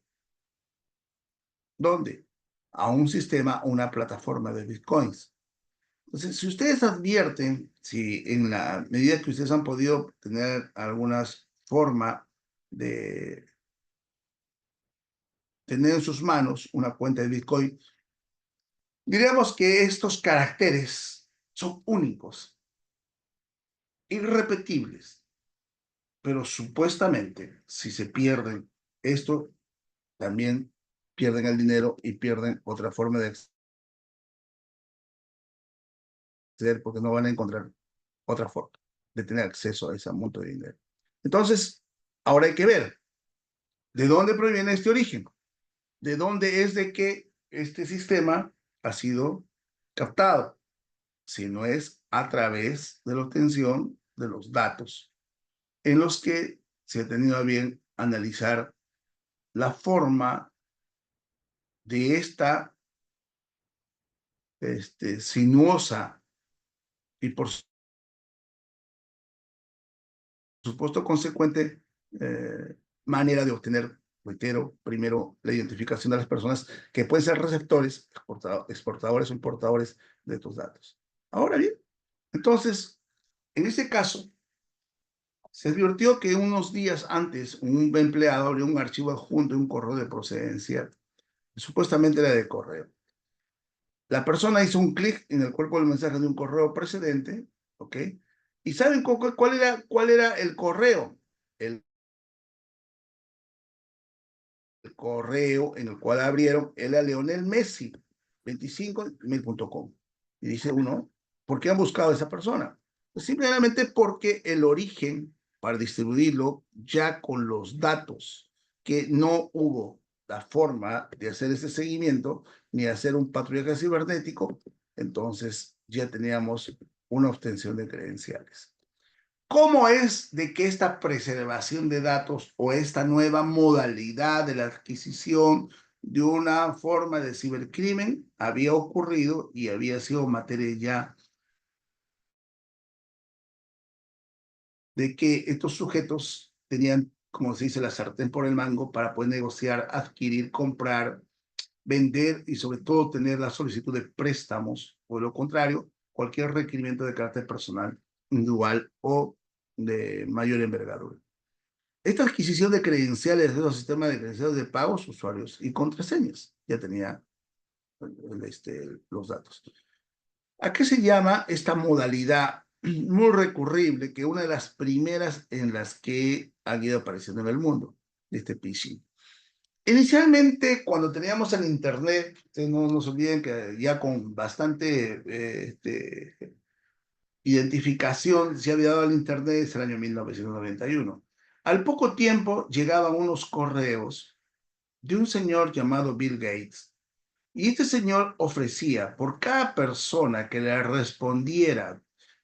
¿Dónde? A un sistema, una plataforma de bitcoins. Entonces, si ustedes advierten, si en la medida que ustedes han podido tener alguna forma de tener en sus manos una cuenta de Bitcoin, diríamos que estos caracteres son únicos, irrepetibles, pero supuestamente, si se pierden esto, también pierden el dinero y pierden otra forma de acceder porque no van a encontrar otra forma de tener acceso a ese monto de dinero. Entonces, ahora hay que ver de dónde proviene este origen, de dónde es de que este sistema ha sido captado, si no es a través de la obtención de los datos en los que se ha tenido a bien analizar la forma de esta sinuosa y por supuesto consecuente manera de obtener, reitero, primero la identificación de las personas que pueden ser receptores, exportadores o importadores de estos datos. Ahora bien, entonces, en ese caso, se advirtió que unos días antes un empleado abrió un archivo adjunto de un correo de procedencia, supuestamente era de correo. La persona hizo un clic en el cuerpo del mensaje de un correo precedente, ¿ok? ¿Y saben cuál era el correo? El correo en el cual abrieron era Leonel Messi, 25, mail.com. Y dice uno, ¿por qué han buscado a esa persona? Simplemente porque el origen para distribuirlo ya con los datos, que no hubo la forma de hacer ese seguimiento ni hacer un patrullaje cibernético, entonces ya teníamos una obtención de credenciales. ¿Cómo es de que esta preservación de datos o esta nueva modalidad de la adquisición de una forma de cibercrimen había ocurrido y había sido materia ya de que estos sujetos tenían, como se dice, la sartén por el mango para poder negociar, adquirir, comprar, vender y sobre todo tener la solicitud de préstamos o de lo contrario, cualquier requerimiento de carácter personal, individual o de mayor envergadura? Esta adquisición de credenciales de los sistemas de credenciales de pagos, usuarios y contraseñas, ya tenía los datos. ¿A qué se llama esta modalidad muy recurrible, que una de las primeras en las que han ido apareciendo en el mundo, de este phishing? Inicialmente, cuando teníamos el Internet, no nos olviden que ya con bastante identificación se había dado el Internet desde el año 1991. Al poco tiempo llegaban unos correos de un señor llamado Bill Gates, y este señor ofrecía por cada persona que le respondiera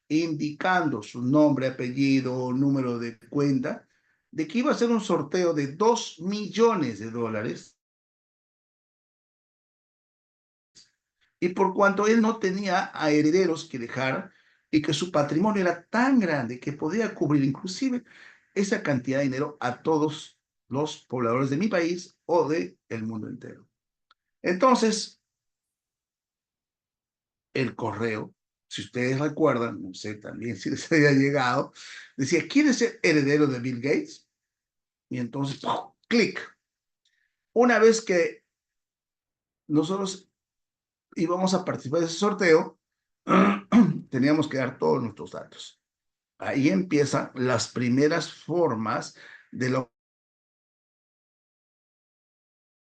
indicando su nombre, apellido, número de cuenta, de que iba a hacer un sorteo de $2 millones, y por cuanto él no tenía a herederos que dejar y que su patrimonio era tan grande que podía cubrir inclusive esa cantidad de dinero a todos los pobladores de mi país o del mundo entero. Entonces, el correo, si ustedes recuerdan, no sé también si les había llegado, decía: ¿quieres ser heredero de Bill Gates? Y entonces, ¡pum!, clic. Una vez que nosotros íbamos a participar de ese sorteo, teníamos que dar todos nuestros datos. Ahí empiezan las primeras formas de la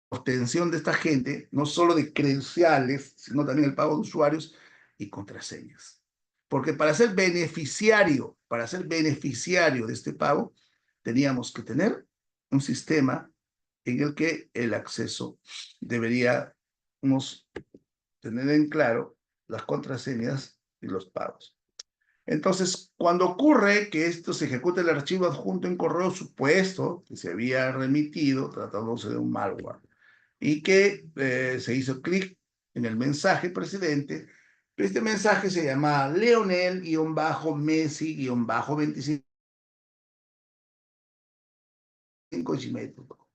obtención de esta gente, no solo de credenciales, sino también el pago de usuarios y contraseñas. Porque para ser beneficiario de este pago, teníamos que tener un sistema en el que el acceso deberíamos tener en claro las contraseñas y los pagos. Entonces, cuando ocurre que esto se ejecuta el archivo adjunto en correo supuesto que se había remitido tratándose de un malware y que se hizo clic en el mensaje precedente, este mensaje se llama Leonel-Messi-25 gmail.com.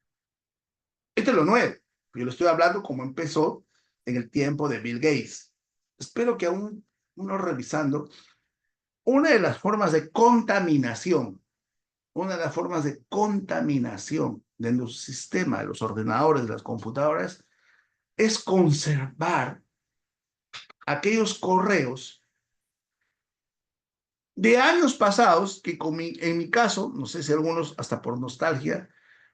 Esto es lo nuevo. Yo lo estoy hablando como empezó en el tiempo de Bill Gates. Espero que aún uno revisando, una de las formas de contaminación de nuestro sistema, de los ordenadores, de las computadoras, es conservar aquellos correos de años pasados que en mi caso, no sé si algunos hasta por nostalgia,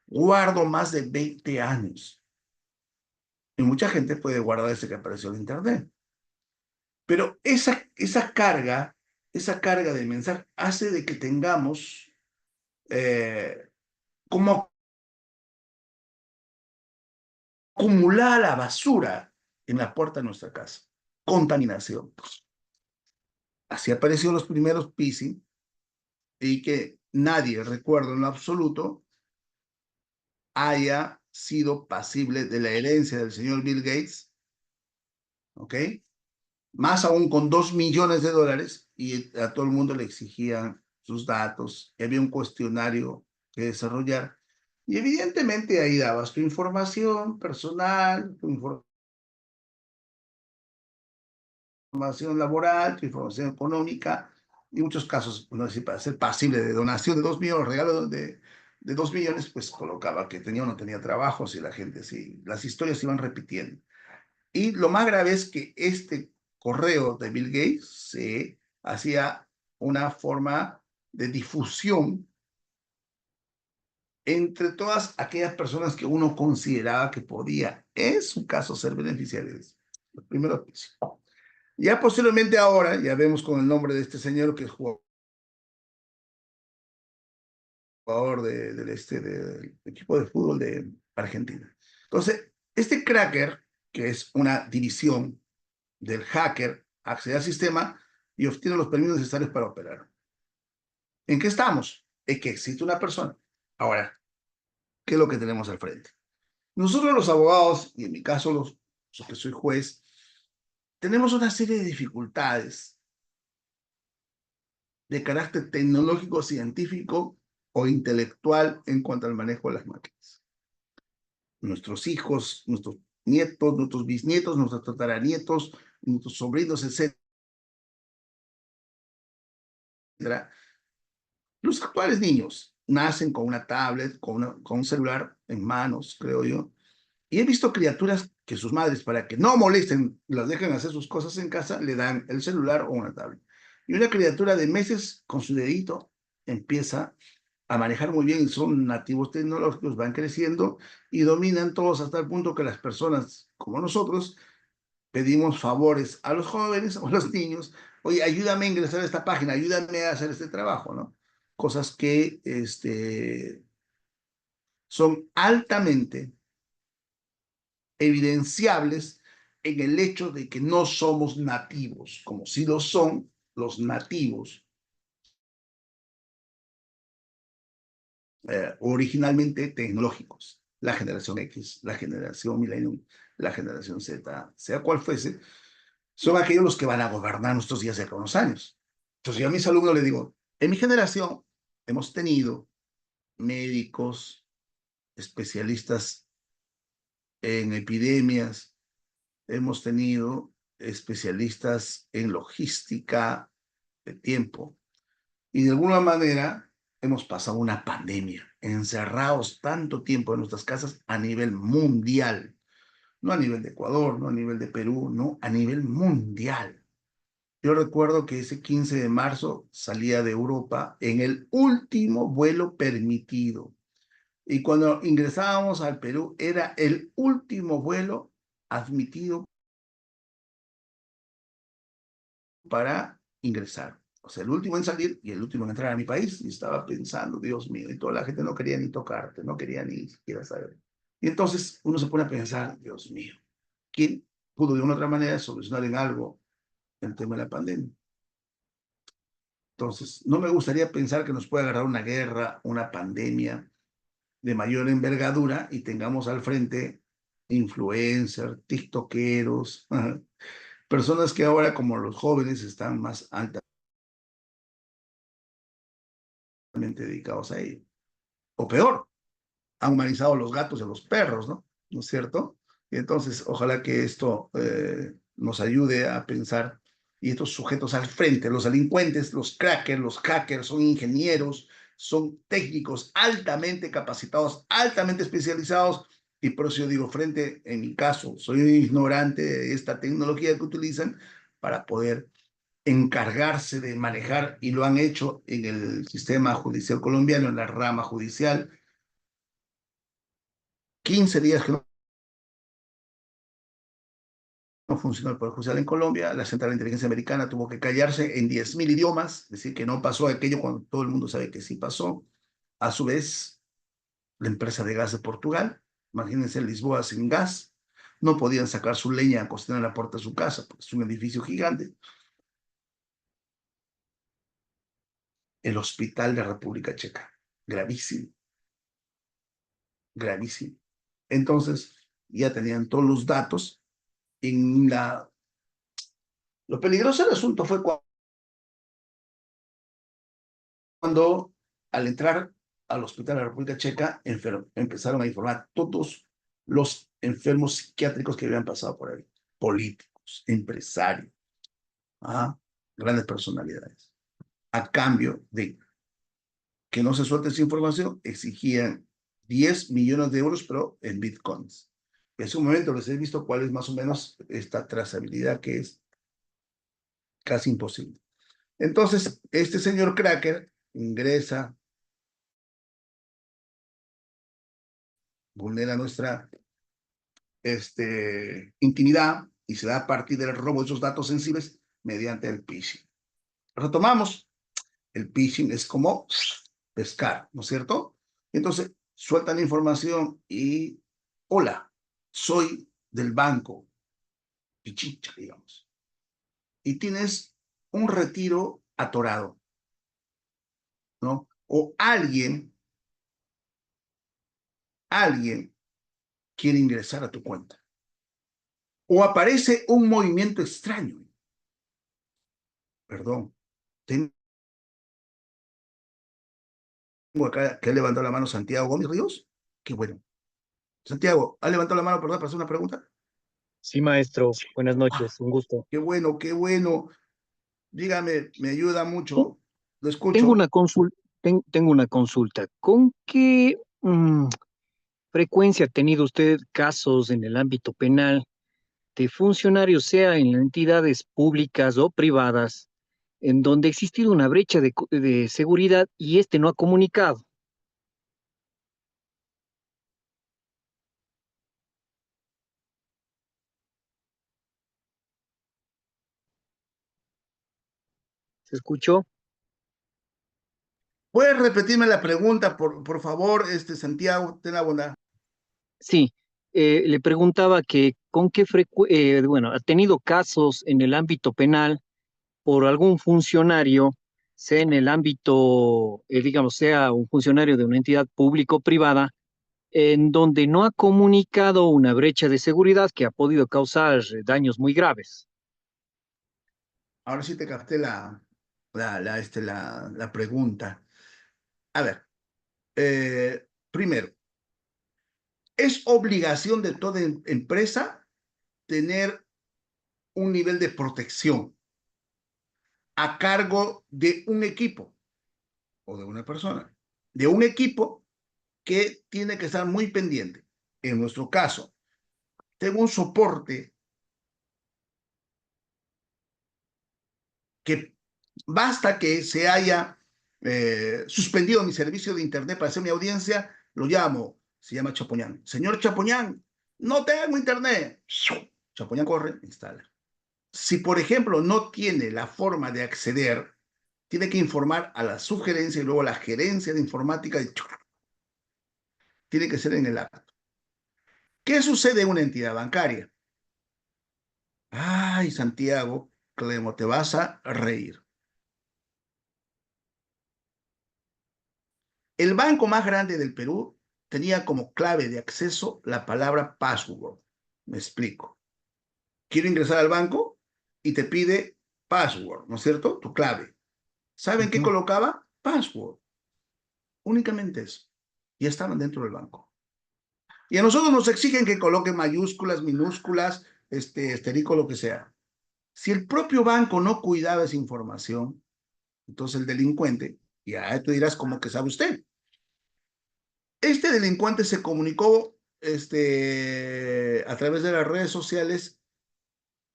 guardo más de 20 años. Y mucha gente puede guardar ese que apareció en Internet. Pero esa carga de mensaje hace de que tengamos como acumulada la basura en la puerta de nuestra casa. Contaminación. Así aparecieron los primeros phishing y que nadie, recuerdo en lo absoluto, haya sido pasible de la herencia del señor Bill Gates, ¿ok? Más aún con $2 millones y a todo el mundo le exigían sus datos, y había un cuestionario que desarrollar, y evidentemente ahí dabas tu información personal, tu información laboral, tu información económica, y en muchos casos, no sé, para ser pasible de donación de 2 millones, regalo de 2 millones, pues colocaba que tenía o no tenía trabajos y la gente sí, las historias se iban repitiendo. Y lo más grave es que este correo de Bill Gates se hacía una forma de difusión entre todas aquellas personas que uno consideraba que podía, en su caso, ser beneficiarios. Los primeros. Ya posiblemente ahora, ya vemos con el nombre de este señor que jugador del equipo de fútbol de Argentina. Entonces, este cracker, que es una división del hacker, accede al sistema y obtiene los permisos necesarios para operar. ¿En qué estamos? Es que existe una persona. Ahora, ¿qué es lo que tenemos al frente? Nosotros los abogados, y en mi caso los que soy juez, tenemos una serie de dificultades de carácter tecnológico, científico o intelectual en cuanto al manejo de las máquinas. Nuestros hijos, nuestros nietos, nuestros bisnietos, nuestros tataranietos, nuestros sobrinos, etc. Los actuales niños nacen con una tablet, con un celular en manos, creo yo, y he visto criaturas que sus madres, para que no molesten, las dejan hacer sus cosas en casa, le dan el celular o una tablet. Y una criatura de meses, con su dedito, empieza a manejar muy bien, y son nativos tecnológicos, van creciendo y dominan todos hasta el punto que las personas como nosotros pedimos favores a los jóvenes o a los niños. Oye, ayúdame a ingresar a esta página, ayúdame a hacer este trabajo, ¿no? Cosas que son altamente evidenciables en el hecho de que no somos nativos, como si lo son los nativos originalmente tecnológicos, la generación X, la generación Millennium, la generación Z, sea cual fuese, son aquellos los que van a gobernar nuestros días de unos años. Entonces yo a mis alumnos les digo, en mi generación hemos tenido médicos, especialistas en epidemias, hemos tenido especialistas en logística de tiempo, y de alguna manera hemos pasado una pandemia, encerrados tanto tiempo en nuestras casas a nivel mundial, no a nivel de Ecuador, no a nivel de Perú, no, a nivel mundial. Yo recuerdo que ese 15 de marzo salía de Europa en el último vuelo permitido. Y cuando ingresábamos al Perú, era el último vuelo admitido para ingresar. O sea, el último en salir y el último en entrar a mi país. Y estaba pensando, Dios mío, y toda la gente no quería ni tocarte, no quería ni siquiera saber. Y entonces uno se pone a pensar, Dios mío, ¿quién pudo de una u otra manera solucionar en algo el tema de la pandemia? Entonces, no me gustaría pensar que nos puede agarrar una guerra, una pandemia de mayor envergadura y tengamos al frente influencers, tiktokeros, personas que ahora, como los jóvenes, están más altamente dedicados a ello. O peor, han humanizado a los gatos y a los perros, ¿no? ¿No es cierto? Y entonces, ojalá que esto nos ayude a pensar. Y estos sujetos al frente, los delincuentes, los crackers, los hackers, son ingenieros, son técnicos altamente capacitados, altamente especializados, y por eso yo digo, frente, en mi caso, soy ignorante de esta tecnología que utilizan para poder encargarse de manejar, y lo han hecho en el sistema judicial colombiano, en la rama judicial. 15 días que no funcionó el Poder Judicial en Colombia, la Central de Inteligencia Americana tuvo que callarse en 10.000 idiomas, decir que no pasó aquello cuando todo el mundo sabe que sí pasó. A su vez, la empresa de gas de Portugal, imagínense Lisboa sin gas, no podían sacar su leña a cocinar en la puerta de su casa, porque es un edificio gigante. El hospital de República Checa, gravísimo, gravísimo. Entonces, ya tenían todos los datos. Lo peligroso del asunto fue cuando, al entrar al hospital de la República Checa, empezaron a informar todos los enfermos psiquiátricos que habían pasado por ahí, políticos, empresarios, grandes personalidades. A cambio de que no se suelte esa información, exigían 10 millones de euros, pero en bitcoins. En ese momento les he visto cuál es más o menos esta trazabilidad, que es casi imposible. Entonces, este señor cracker ingresa, vulnera nuestra intimidad y se da a partir del robo de esos datos sensibles mediante el phishing. Retomamos. El phishing es como pescar, ¿no es cierto? Entonces, sueltan la información y, hola, soy del banco, Pichincha, digamos, y tienes un retiro atorado, ¿no? O alguien quiere ingresar a tu cuenta. O aparece un movimiento extraño. Perdón, tengo acá que ha levantado la mano Santiago Gómez Ríos. Qué bueno. Santiago, ¿ha levantado la mano, perdón, para hacer una pregunta? Sí, maestro. Buenas Ah, noches. Un gusto. qué bueno, qué bueno. Dígame, me ayuda Oh, mucho. Lo Tengo escucho. una consulta. Tengo una consulta. ¿Con qué frecuencia ha tenido usted casos en el ámbito penal de funcionarios, sea en entidades públicas o privadas, en donde ha existido una brecha de seguridad y este no ha comunicado? ¿Se escuchó? ¿Puedes repetirme la pregunta, por favor, Santiago? Ten la bondad. Sí, le preguntaba que con qué frecuencia, bueno, ha tenido casos en el ámbito penal por algún funcionario, sea en el ámbito, digamos, sea un funcionario de una entidad pública o privada, en donde no ha comunicado una brecha de seguridad que ha podido causar daños muy graves. Ahora sí te capté la pregunta. A ver, primero, es obligación de toda empresa tener un nivel de protección a cargo de un equipo o de una persona, de un equipo que tiene que estar muy pendiente. En nuestro caso, tengo un soporte que basta que se haya suspendido mi servicio de internet para hacer mi audiencia, lo llamo, se llama Chapoñán. Señor Chapoñán, no tengo internet. Chapoñán corre, instala. Si, por ejemplo, no tiene la forma de acceder, tiene que informar a la subgerencia y luego a la gerencia de informática. Tiene que ser en el acto. ¿Qué sucede en una entidad bancaria? Ay, Santiago, Clemo, te vas a reír. El banco más grande del Perú tenía como clave de acceso la palabra password. Me explico. Quiero ingresar al banco y te pide password, ¿no es cierto? Tu clave. ¿Saben qué Ujú. colocaba? Password. Únicamente eso. Ya estaban dentro del banco. Y a nosotros nos exigen que coloquen mayúsculas, minúsculas, asterisco, lo que sea. Si el propio banco no cuidaba esa información, entonces el delincuente, ya tú dirás, ¿cómo que sabe usted? Este delincuente se comunicó a través de las redes sociales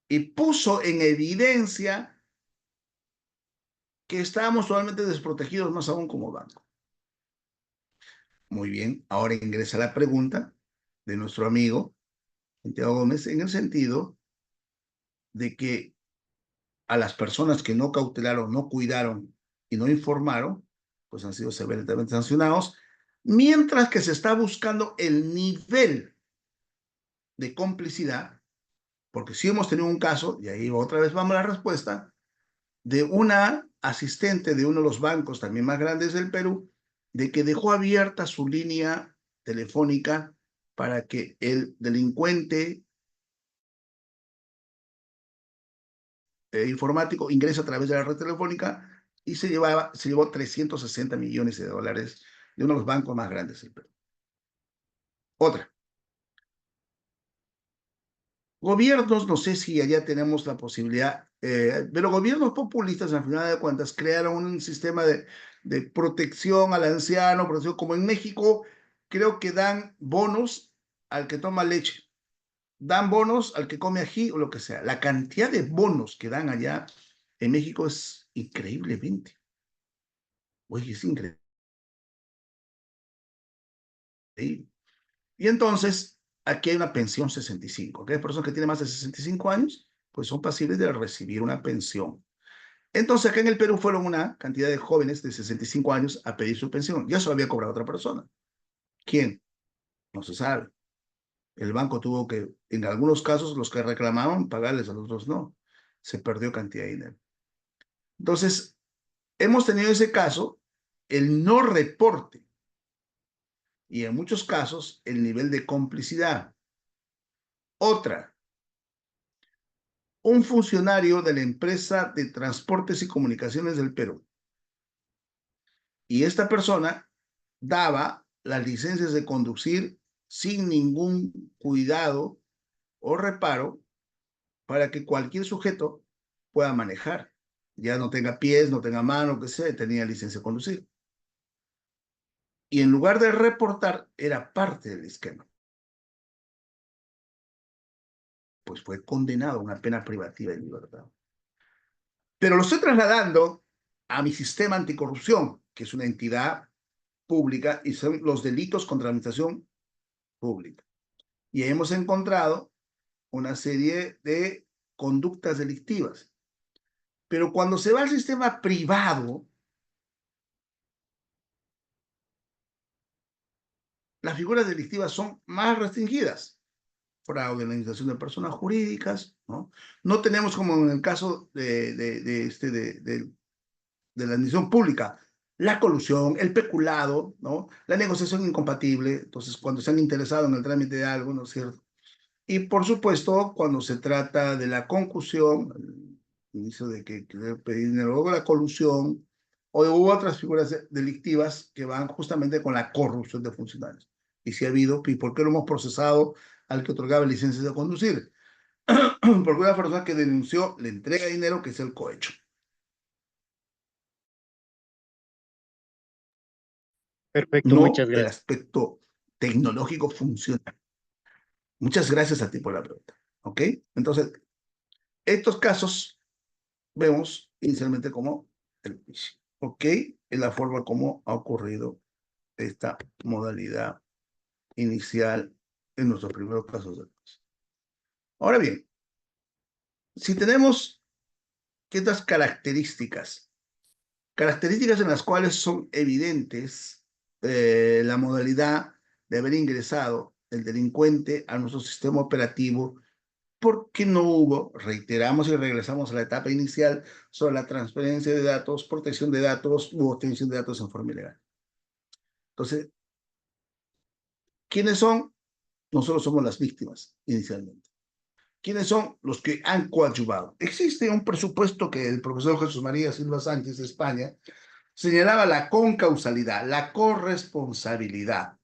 y puso en evidencia que estábamos totalmente desprotegidos, más aún como banco. Muy bien, ahora ingresa la pregunta de nuestro amigo Santiago Gómez en el sentido de que a las personas que no cautelaron, no cuidaron y no informaron, pues han sido severamente sancionados, mientras que se está buscando el nivel de complicidad, porque sí hemos tenido un caso, y ahí otra vez vamos a la respuesta, de una asistente de uno de los bancos también más grandes del Perú, de que dejó abierta su línea telefónica para que el delincuente informático ingrese a través de la red telefónica y se llevó 360 millones de dólares de uno de los bancos más grandes del Perú. Otra. Gobiernos, no sé si allá tenemos la posibilidad, pero gobiernos populistas, al final de cuentas, crearon un sistema de protección al anciano, protección, como en México, creo que dan bonos al que toma leche, dan bonos al que come ají o lo que sea. La cantidad de bonos que dan allá en México es increíblemente. Oye, es increíble. Y entonces, aquí hay una pensión 65. Aquellas personas que tienen más de 65 años, pues son pasibles de recibir una pensión. Entonces, acá en el Perú fueron una cantidad de jóvenes de 65 años a pedir su pensión. Ya se lo había cobrado otra persona. ¿Quién? No se sabe. El banco tuvo que, en algunos casos, los que reclamaban, pagarles, a los otros no. Se perdió cantidad de dinero. Entonces, hemos tenido ese caso, el no reporte, y en muchos casos, el nivel de complicidad. Otra, un funcionario de la empresa de transportes y comunicaciones del Perú. Y esta persona daba las licencias de conducir sin ningún cuidado o reparo para que cualquier sujeto pueda manejar. Ya no tenga pies, no tenga mano, que sea, tenía licencia de conducir. Y en lugar de reportar, era parte del esquema. Pues fue condenado a una pena privativa de libertad. Pero lo estoy trasladando a mi sistema anticorrupción, que es una entidad pública y son los delitos contra la administración pública. Y hemos encontrado una serie de conductas delictivas. Pero cuando se va al sistema privado, las figuras delictivas son más restringidas. Fraude en la administración de personas jurídicas, ¿no? No tenemos como en el caso de la administración pública, la colusión, el peculado, ¿no? La negociación incompatible, entonces cuando se han interesado en el trámite de algo, ¿no es cierto? Y por supuesto, cuando se trata de la concusión, el inicio de que pedir dinero, luego la colusión, o hubo otras figuras delictivas que van justamente con la corrupción de funcionarios. Y si ha habido, ¿y por qué lo hemos procesado al que otorgaba licencias de conducir? Porque una persona que denunció le entrega dinero, que es el cohecho. Perfecto, No muchas el gracias. aspecto tecnológico funcional. Muchas gracias a ti por la pregunta. ¿Ok? Entonces, estos casos vemos inicialmente como el phishing. ¿Ok? Es la forma como ha ocurrido esta modalidad inicial en nuestros primeros casos de acoso. Ahora bien, si tenemos estas características en las cuales son evidentes la modalidad de haber ingresado el delincuente a nuestro sistema operativo porque no hubo, reiteramos y regresamos a la etapa inicial sobre la transferencia de datos, protección de datos u obtención de datos en forma ilegal. Entonces, ¿quiénes son? Nosotros somos las víctimas inicialmente. ¿Quiénes son los que han coadyuvado? Existe un presupuesto que el profesor Jesús María Silva Sánchez de España señalaba la concausalidad, la corresponsabilidad,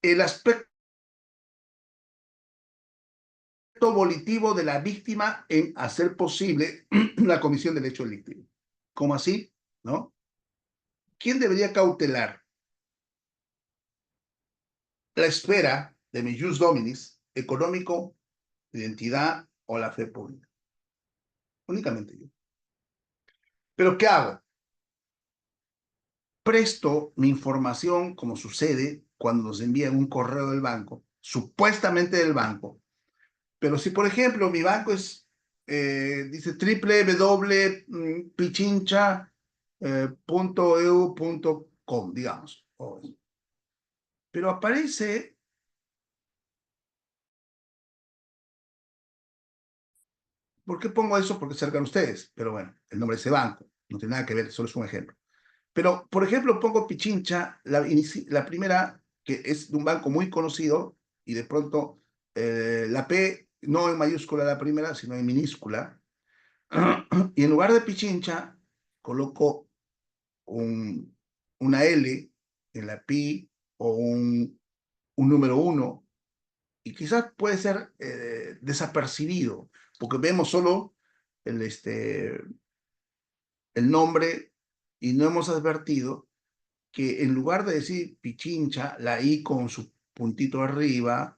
el aspecto volitivo de la víctima en hacer posible la comisión del hecho delictivo. ¿Cómo así? ¿No? ¿Quién debería cautelar la esfera de mi jus dominis económico, identidad o la fe pública? Únicamente yo. ¿Pero qué hago? Presto mi información, como sucede cuando nos envían un correo del banco, supuestamente del banco, pero si, por ejemplo, mi banco es, dice www.pichincha.eu.com, digamos, pero aparece ¿por qué pongo eso? Porque cercan ustedes, pero bueno, el nombre de ese banco, no tiene nada que ver, solo es un ejemplo. Pero, por ejemplo, pongo Pichincha, la primera, que es de un banco muy conocido, y de pronto la P, no en mayúscula la primera, sino en minúscula, y en lugar de Pichincha, coloco una L en la Pi o un número 1, y quizás puede ser desapercibido, porque vemos solo el nombre y no hemos advertido que en lugar de decir Pichincha, la I con su puntito arriba,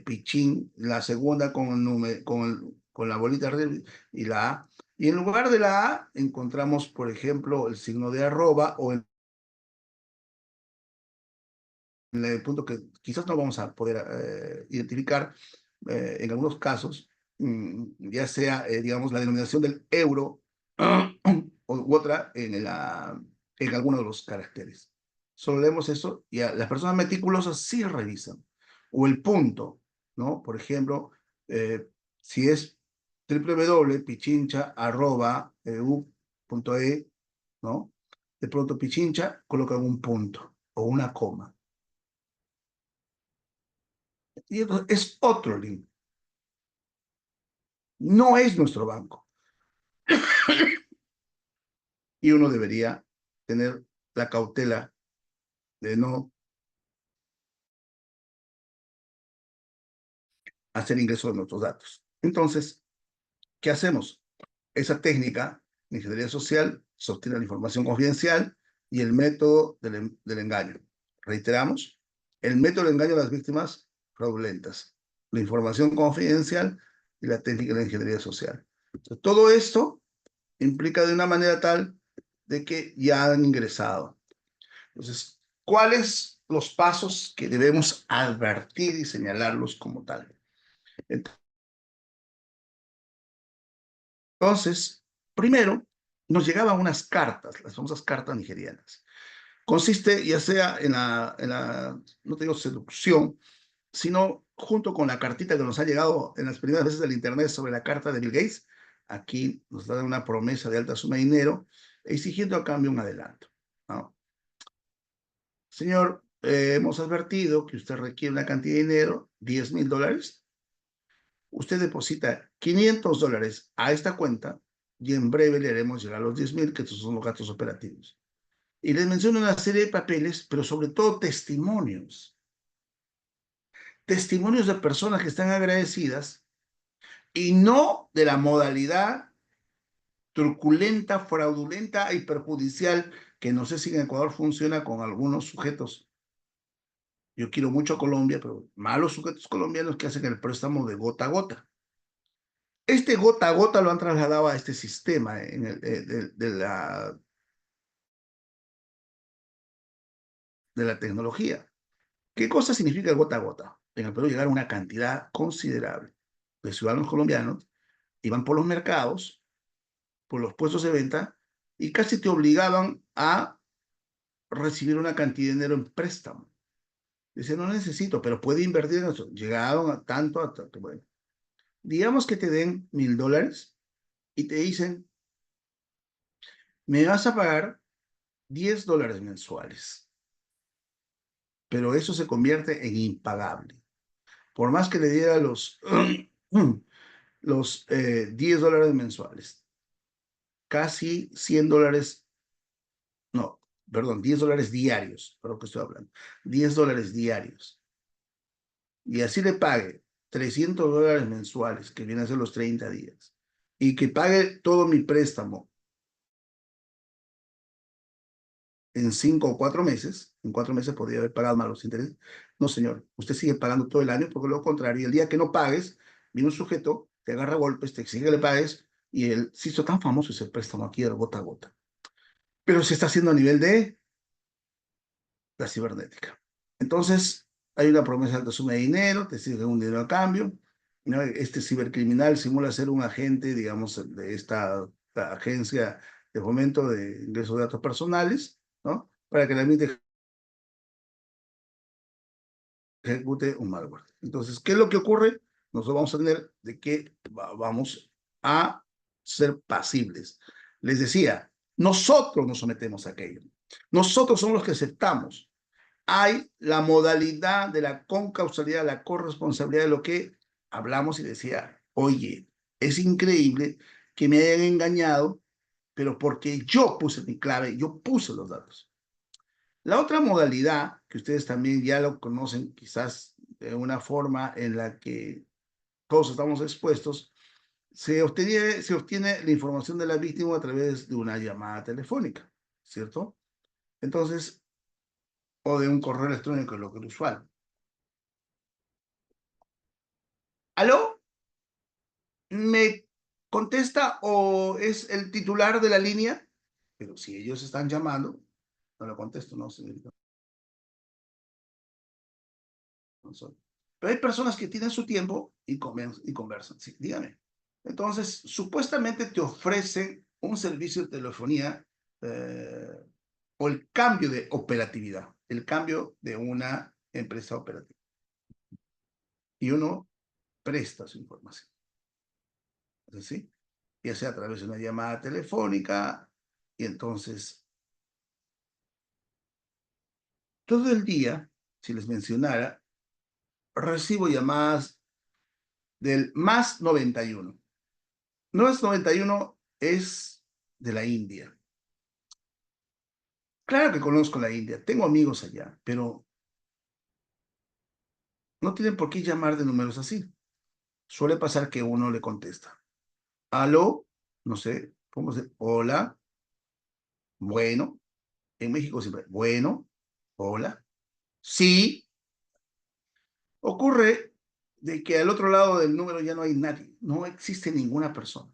Pichín, la segunda con la bolita arriba y la A, y en lugar de la A encontramos, por ejemplo, el signo de arroba o en el punto que quizás no vamos a poder identificar en algunos casos, ya sea, digamos, la denominación del euro u otra en alguno de los caracteres. Solo leemos eso y las personas meticulosas sí revisan. O el punto, ¿no? Por ejemplo, si es www.pichincha.eu.e, ¿no? De pronto Pichincha colocan un punto o una coma. Y entonces es otro link. No es nuestro banco. Y uno debería tener la cautela de no hacer ingreso de nuestros datos. Entonces, ¿qué hacemos? Esa técnica de ingeniería social se obtiene la información confidencial y el método del engaño. Reiteramos, el método del engaño a las víctimas fraudulentas, la información confidencial y la técnica de la ingeniería social. Entonces, todo esto implica de una manera tal de que ya han ingresado. Entonces, ¿cuáles los pasos que debemos advertir y señalarlos como tal? Entonces, primero, nos llegaban unas cartas, las famosas cartas nigerianas. Consiste ya sea en no te digo seducción, sino junto con la cartita que nos ha llegado en las primeras veces del Internet sobre la carta de Bill Gates, aquí nos dan una promesa de alta suma de dinero, exigiendo a cambio un adelanto, ¿no? Señor, hemos advertido que usted requiere una cantidad de dinero, $10,000. Usted deposita $500 a esta cuenta y en breve le haremos llegar los 10,000, que estos son los gastos operativos. Y les menciono una serie de papeles, pero sobre todo testimonios. Testimonios de personas que están agradecidas y no de la modalidad truculenta, fraudulenta y perjudicial que no sé si en Ecuador funciona con algunos sujetos. Yo quiero mucho a Colombia, pero malos sujetos colombianos que hacen el préstamo de gota a gota. Este gota a gota lo han trasladado a este sistema de la tecnología. ¿Qué cosa significa el gota a gota? En el Perú llegaron una cantidad considerable de ciudadanos colombianos, iban por los mercados, por los puestos de venta, y casi te obligaban a recibir una cantidad de dinero en préstamo. Dice, no necesito, pero puede invertir en eso. Llegaron a tanto, hasta que, bueno, digamos que te den $1,000 y te dicen, me vas a pagar $10 mensuales. Pero eso se convierte en impagable. Por más que le diera los $10 mensuales, casi $100, no, perdón, $10 diarios, por lo que estoy hablando, $10 diarios. Y así le pague $300 mensuales, que vienen a ser los 30 días, y que pague todo mi préstamo en 5 o 4 meses, en 4 meses podría haber pagado más los intereses. No, señor, usted sigue pagando todo el año, porque lo contrario, el día que no pagues, viene un sujeto, te agarra a golpes, te exige que le pagues, y se hizo tan famoso ese préstamo aquí de gota a gota. Pero se está haciendo a nivel de la cibernética. Entonces, hay una promesa de alta suma de dinero, te exigen un dinero a cambio, ¿no? Este cibercriminal simula ser un agente, digamos, de esta agencia de fomento de ingreso de datos personales, ¿no? Para que la MIT ejecute un malware. Entonces, ¿qué es lo que ocurre? Nosotros vamos a tener de que vamos a ser pasibles. Les decía, nosotros nos sometemos a aquello. Nosotros somos los que aceptamos. Hay la modalidad de la concausalidad, la corresponsabilidad de lo que hablamos y decía, oye, es increíble que me hayan engañado, pero porque yo puse mi clave, yo puse los datos. La otra modalidad, que ustedes también ya lo conocen quizás de una forma en la que todos estamos expuestos, se obtiene la información de la víctima a través de una llamada telefónica, ¿cierto? Entonces, o de un correo electrónico, lo que es usual. ¿Aló? ¿Me contesta o es el titular de la línea? Pero si ellos están llamando, no lo contesto, no, señorita. No soy. Pero hay personas que tienen su tiempo y conversan. Sí, dígame. Entonces, supuestamente te ofrecen un servicio de telefonía o el cambio de operatividad, el cambio de una empresa operativa. Y uno presta su información. ¿Es así? Ya sea a través de una llamada telefónica, y entonces todo el día, si les mencionara, recibo llamadas del más 91. Más 91 es de la India. Claro que conozco la India, tengo amigos allá, pero no tienen por qué llamar de números así. Suele pasar que uno le contesta. Aló, no sé, ¿cómo se? Hola, bueno. En México siempre, bueno, hola, sí. Ocurre de que al otro lado del número ya no hay nadie, no existe ninguna persona.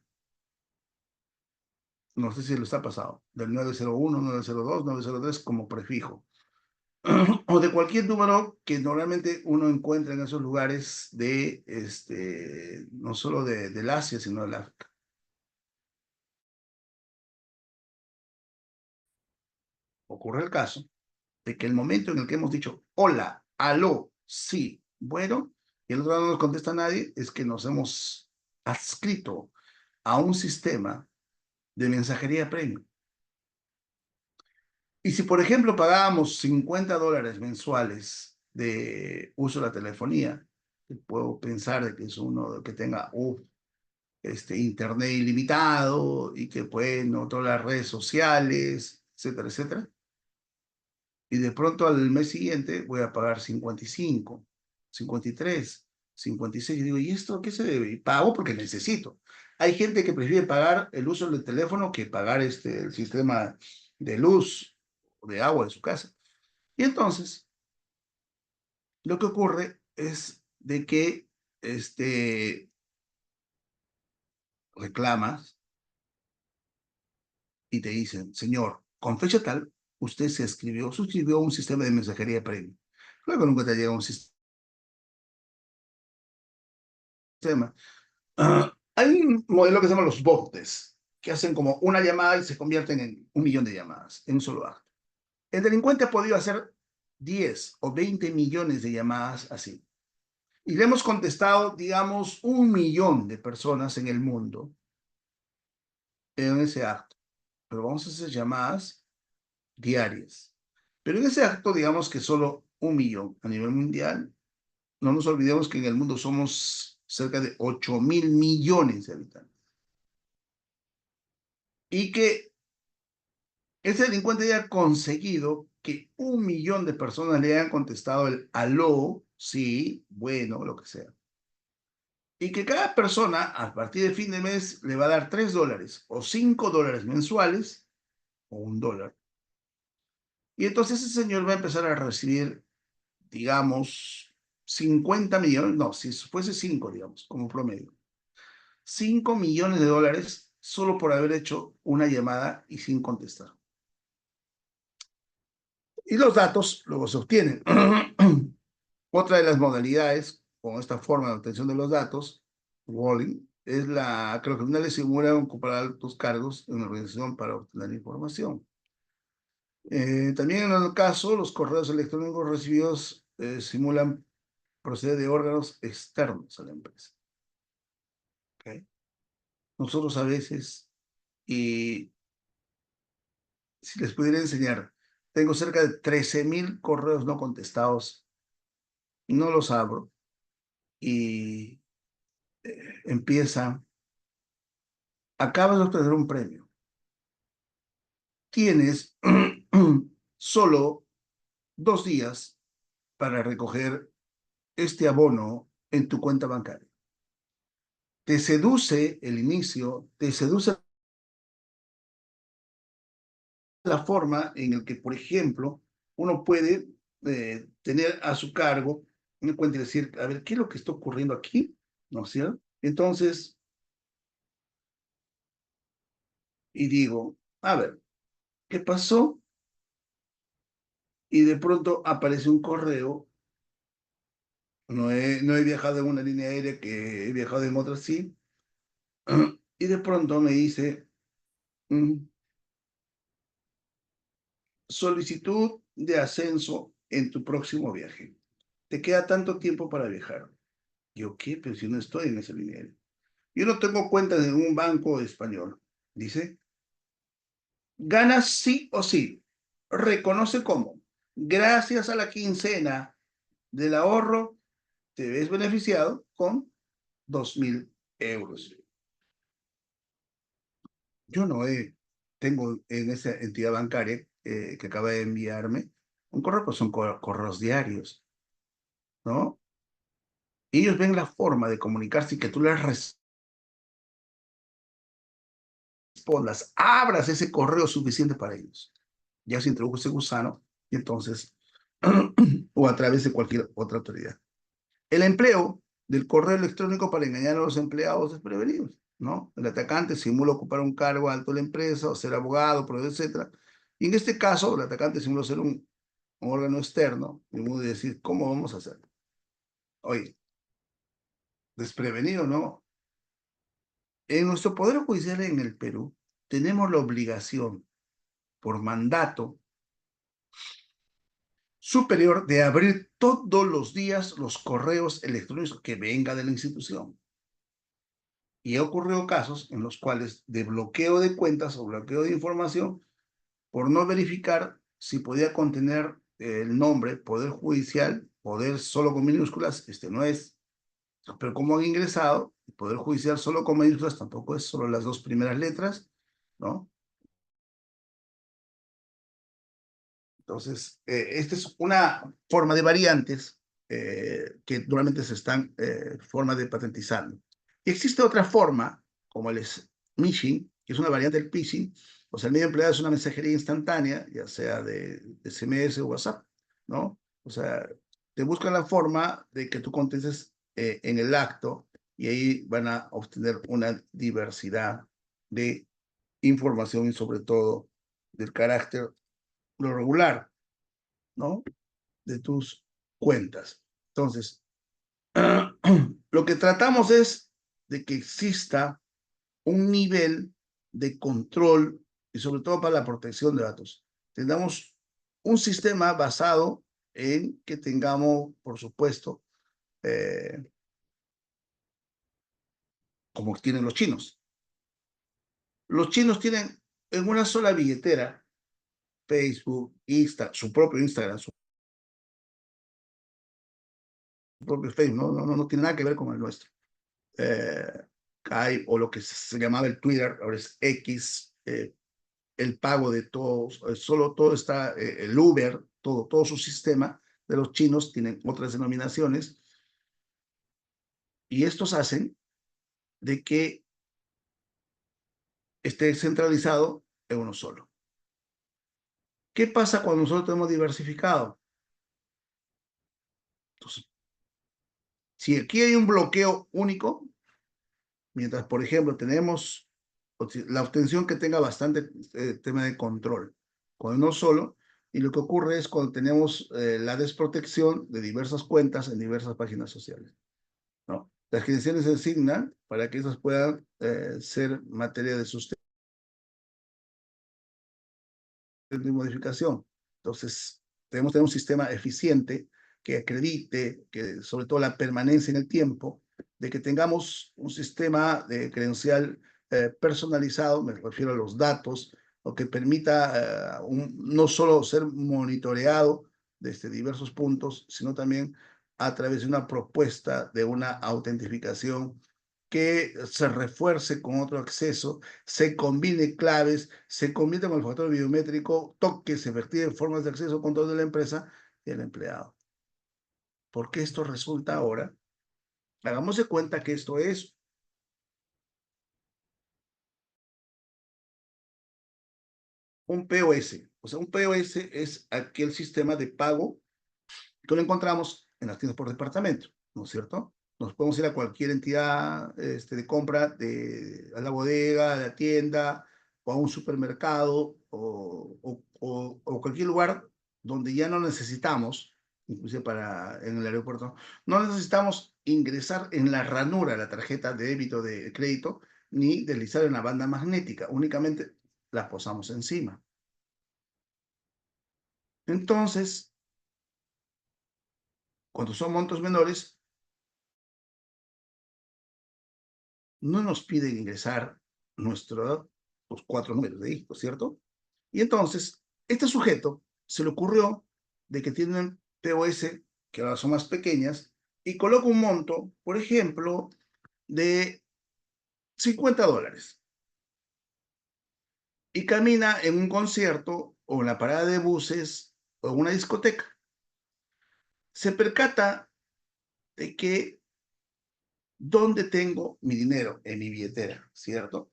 No sé si lo está pasado, del 901, 902, 903 como prefijo. O de cualquier número que normalmente uno encuentra en esos lugares de, no solo del Asia, sino del África. Ocurre el caso de que el momento en el que hemos dicho hola, aló, sí, bueno, y el otro lado no nos contesta nadie, es que nos hemos adscrito a un sistema de mensajería premium. Y si, por ejemplo, pagábamos $50 mensuales de uso de la telefonía, puedo pensar de que es uno que tenga internet ilimitado y que puede no todas las redes sociales, etcétera, etcétera. Y de pronto al mes siguiente voy a pagar 55, 53, 56. Y digo, ¿y esto a qué se debe? Y pago porque necesito. Hay gente que prefiere pagar el uso del teléfono que pagar el sistema de luz o de agua de su casa. Y entonces, lo que ocurre es de que reclamas y te dicen, señor, con fecha tal, usted suscribió un sistema de mensajería premium. Luego nunca te llega un sistema. Hay un modelo que se llama los bots, que hacen como una llamada y se convierten en 1 millón de llamadas en un solo acto. El delincuente ha podido hacer 10 o 20 millones de llamadas así. Y le hemos contestado, digamos, 1 millón de personas en el mundo en ese acto. Pero vamos a hacer llamadas diarias. Pero en ese acto, digamos que solo 1 millón a nivel mundial. No nos olvidemos que en el mundo somos cerca de 8.000 millones de habitantes. Y que ese delincuente haya conseguido que 1 millón de personas le hayan contestado el aló, sí, bueno, lo que sea. Y que cada persona, a partir de fin de mes, le va a dar $3 o $5 mensuales, o $1. Y entonces ese señor va a empezar a recibir, digamos, 50 millones, no, si fuese 5, digamos, como promedio. $5 millones solo por haber hecho una llamada y sin contestar. Y los datos luego se obtienen. Otra de las modalidades con esta forma de obtención de los datos, Walling, es creo que le simula ocupar altos cargos en una organización para obtener información. También en el caso, los correos electrónicos recibidos simulan proceder de órganos externos a la empresa. ¿Okay? Nosotros a veces, y si les pudiera enseñar, tengo cerca de 13.000 correos no contestados, no los abro, y empieza, acabas de obtener un premio. Tienes solo 2 días para recoger este abono en tu cuenta bancaria. Te seduce el inicio, te seduce la forma en la que, por ejemplo, uno puede tener a su cargo una cuenta y decir, a ver, ¿qué es lo que está ocurriendo aquí? ¿No es cierto? Entonces, y digo, a ver, ¿qué pasó? Y de pronto aparece un correo. No he viajado en una línea aérea, que he viajado en otra sí. Y de pronto me dice, Solicitud de ascenso en tu próximo viaje. Te queda tanto tiempo para viajar. Yo, ¿qué? Pero si no estoy en ese nivel. Yo no tengo cuentas en un banco español. Dice, ganas sí o sí. Reconoce cómo. Gracias a la quincena del ahorro, te ves beneficiado con 2.000 euros. Yo no tengo en esa entidad bancaria que acaba de enviarme un correo, pues son correos diarios, ¿no? Ellos ven la forma de comunicarse y que tú les respondas, abras ese correo suficiente para ellos. Ya se introdujo ese gusano y entonces, o a través de cualquier otra autoridad. El empleo del correo electrónico para engañar a los empleados desprevenidos, ¿no? El atacante simula ocupar un cargo alto en la empresa o ser abogado, proveedor, etc. Y en este caso, el atacante simula ser un órgano externo y uno decir, ¿cómo vamos a hacerlo? Oye, desprevenido, ¿no? En nuestro Poder Judicial en el Perú, tenemos la obligación, por mandato superior, de abrir todos los días los correos electrónicos que venga de la institución. Y ha ocurrido casos en los cuales de bloqueo de cuentas o bloqueo de información por no verificar si podía contener el nombre Poder Judicial, Poder solo con minúsculas, no es, pero como han ingresado, Poder Judicial solo con minúsculas tampoco es, solo las dos primeras letras, ¿no? Entonces, esta es una forma de variantes que normalmente se están forma de patentizando. Y existe otra forma, como el smishing, que es una variante del phishing. O sea, el medio empleado es una mensajería instantánea, ya sea de SMS o WhatsApp, ¿no? O sea, te buscan la forma de que tú contestes en el acto y ahí van a obtener una diversidad de información y sobre todo del carácter lo regular, ¿no? De tus cuentas. Entonces, lo que tratamos es de que exista un nivel de control y sobre todo para la protección de datos. Tengamos un sistema basado en que tengamos, por supuesto, como tienen los chinos. Los chinos tienen en una sola billetera Facebook, su propio Instagram, su propio Facebook, no tiene nada que ver con el nuestro. Hay, o lo que se llamaba el Twitter, ahora es X, el pago de todos, solo todo está, el Uber, todo su sistema de los chinos tienen otras denominaciones, y estos hacen de que esté centralizado en uno solo. ¿Qué pasa cuando nosotros tenemos diversificado? Entonces, si aquí hay un bloqueo único, mientras, por ejemplo, tenemos la obtención que tenga bastante tema de control, con uno solo, y lo que ocurre es cuando tenemos la desprotección de diversas cuentas en diversas páginas sociales, ¿no? Las credenciales se asignan para que esas puedan ser materia de sustento y modificación. Entonces, tenemos que tener un sistema eficiente que acredite, que sobre todo la permanencia en el tiempo, de que tengamos un sistema de credencial personalizado, me refiero a los datos, o que permita no solo ser monitoreado desde diversos puntos, sino también a través de una propuesta de una autentificación que se refuerce con otro acceso, se combine claves, se convierta con el factor biométrico, toques, efectivas formas de acceso, control de la empresa y el empleado. ¿Por qué esto resulta ahora? Hagamos de cuenta que esto es un POS. O sea, un POS es aquel sistema de pago que lo encontramos en las tiendas por departamento, ¿no es cierto? Nos podemos ir a cualquier entidad de compra, a la bodega, a la tienda, o a un supermercado, o cualquier lugar donde ya no necesitamos, inclusive en el aeropuerto, no necesitamos ingresar en la ranura la tarjeta de débito de crédito, ni deslizar en la banda magnética. Únicamente la posamos encima. Entonces, cuando son montos menores, no nos piden ingresar los 4 números de dígitos, ¿cierto? Y entonces, este sujeto se le ocurrió de que tienen POS, que ahora son más pequeñas, y coloca un monto, por ejemplo, de $50. Y camina en un concierto o en la parada de buses o en una discoteca. Se percata de que ¿dónde tengo mi dinero? En mi billetera, ¿cierto?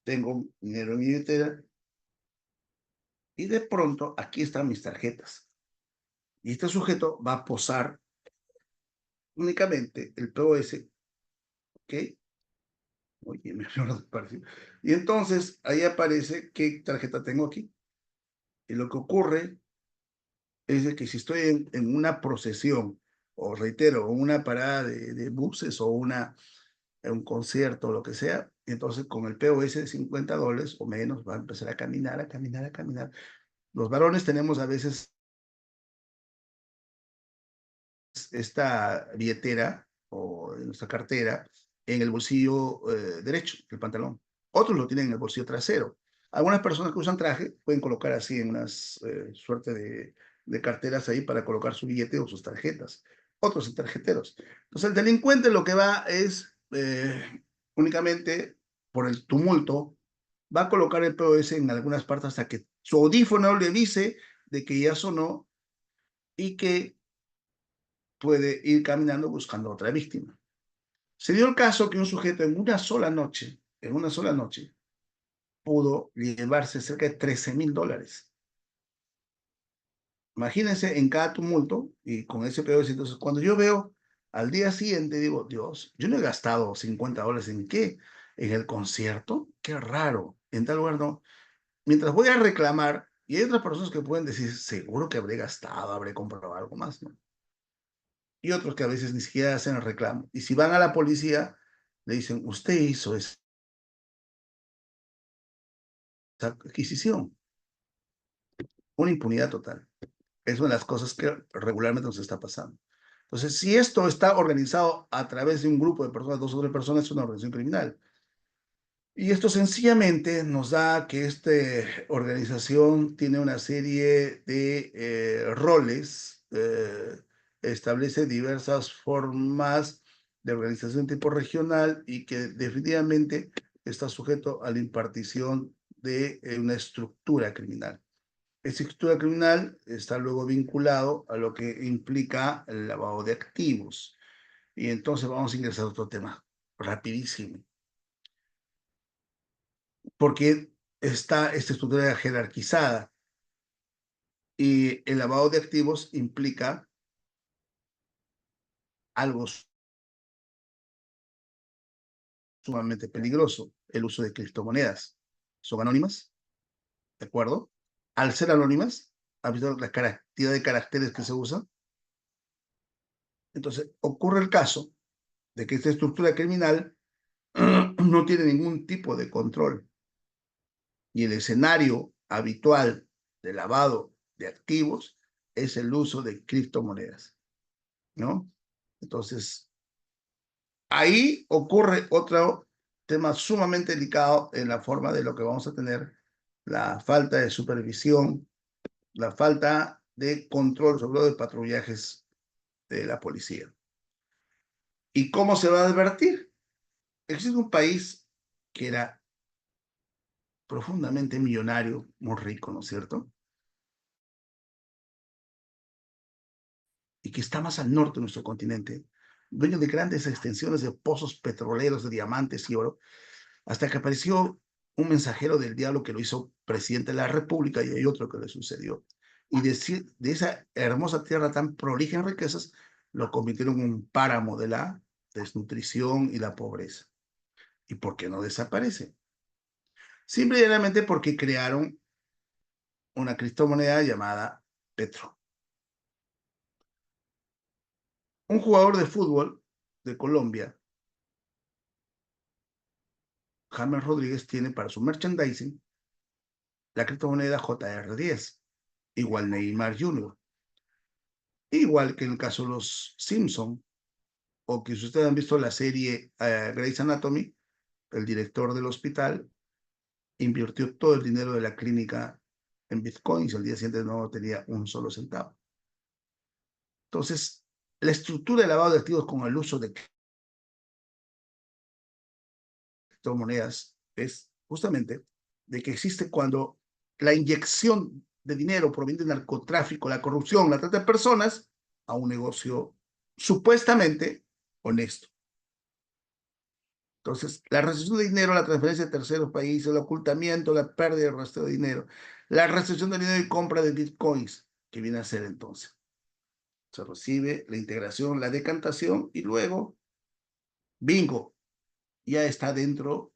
Tengo dinero en mi billetera y de pronto aquí están mis tarjetas. Y este sujeto va a posar únicamente el POS, ¿ok? Oye, me parece. Y entonces ahí aparece qué tarjeta tengo aquí. Y lo que ocurre es de que si estoy en una procesión, o reitero, una parada de buses o un concierto o lo que sea, entonces con el POS de $50 o menos va a empezar a caminar, a caminar, a caminar. Los varones tenemos a veces esta billetera o nuestra cartera en el bolsillo derecho del pantalón. Otros lo tienen en el bolsillo trasero. Algunas personas que usan traje pueden colocar así en unas suerte de carteras ahí para colocar su billete o sus tarjetas. Otros en tarjeteros. Entonces el delincuente lo que va es únicamente por el tumulto, va a colocar el POS en algunas partes hasta que su audífono le dice de que ya sonó y que puede ir caminando buscando otra víctima. Se dio el caso que un sujeto en una sola noche, pudo llevarse cerca de $13,000. Imagínense en cada tumulto y con ese POS. Entonces, cuando yo veo al día siguiente, digo, Dios, yo no he gastado $50 en qué, en el concierto, qué raro, en tal lugar no. Mientras voy a reclamar, y hay otras personas que pueden decir, seguro que habré gastado, habré comprado algo más, ¿no? Y otros que a veces ni siquiera hacen el reclamo. Y si van a la policía, le dicen, usted hizo esa adquisición. Una impunidad total. Es una de las cosas que regularmente nos está pasando. Entonces, si esto está organizado a través de un grupo de personas, 2 o 3 personas, es una organización criminal. Y esto sencillamente nos da que esta organización tiene una serie de roles, establece diversas formas de organización tipo regional y que definitivamente está sujeto a la impartición de una estructura criminal. Esa estructura criminal está luego vinculado a lo que implica el lavado de activos. Y entonces vamos a ingresar a otro tema rapidísimo. Porque está esta estructura jerarquizada y el lavado de activos implica algo sumamente peligroso, el uso de criptomonedas. Son anónimas, ¿de acuerdo? Al ser anónimas, ¿has visto la cantidad de caracteres que se usan? Entonces, ocurre el caso de que esta estructura criminal no tiene ningún tipo de control y el escenario habitual de lavado de activos es el uso de criptomonedas, ¿no? Entonces, ahí ocurre otro tema sumamente delicado en la forma de lo que vamos a tener, la falta de supervisión, la falta de control, sobre todo de patrullajes de la policía. ¿Y cómo se va a advertir? Existe un país que era profundamente millonario, muy rico, ¿no es cierto? Y que está más al norte de nuestro continente, dueño de grandes extensiones de pozos petroleros de diamantes y oro, hasta que apareció un mensajero del diablo que lo hizo presidente de la República y hay otro que le sucedió. Y de esa hermosa tierra tan prolija en riquezas, lo convirtieron en un páramo de la desnutrición y la pobreza. ¿Y por qué no desaparece? Simplemente porque crearon una criptomoneda llamada Petro. Un jugador de fútbol de Colombia, James Rodríguez, tiene para su merchandising la criptomoneda JR10, igual Neymar Jr., igual que en el caso de los Simpson, o que si ustedes han visto la serie Grey's Anatomy, el director del hospital invirtió todo el dinero de la clínica en bitcoins, al día siguiente no tenía un solo centavo. Entonces, la estructura de lavado de activos con el uso de criptomonedas es justamente de que existe cuando la inyección de dinero proviene del narcotráfico, la corrupción, la trata de personas, a un negocio supuestamente honesto. Entonces, la recepción de dinero, la transferencia de terceros países, el ocultamiento, la pérdida y el rastreo de dinero, la recepción de dinero y compra de bitcoins, que viene a ser entonces. Se recibe la integración, la decantación y luego, bingo, ya está dentro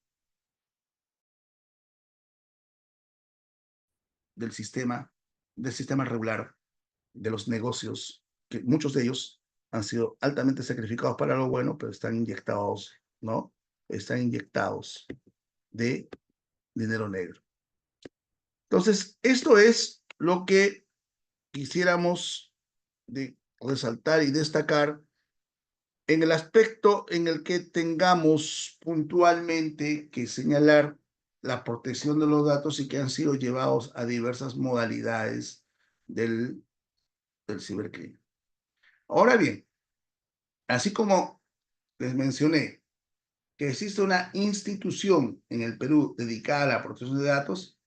del sistema regular de los negocios, que muchos de ellos han sido altamente sacrificados para lo bueno, pero están inyectados, ¿no? Están inyectados de dinero negro. Entonces, esto es lo que quisiéramos resaltar y destacar en el aspecto en el que tengamos puntualmente que señalar la protección de los datos y que han sido llevados a diversas modalidades del cibercrimen. Ahora bien, así como les mencioné que existe una institución en el Perú dedicada a la protección de datos,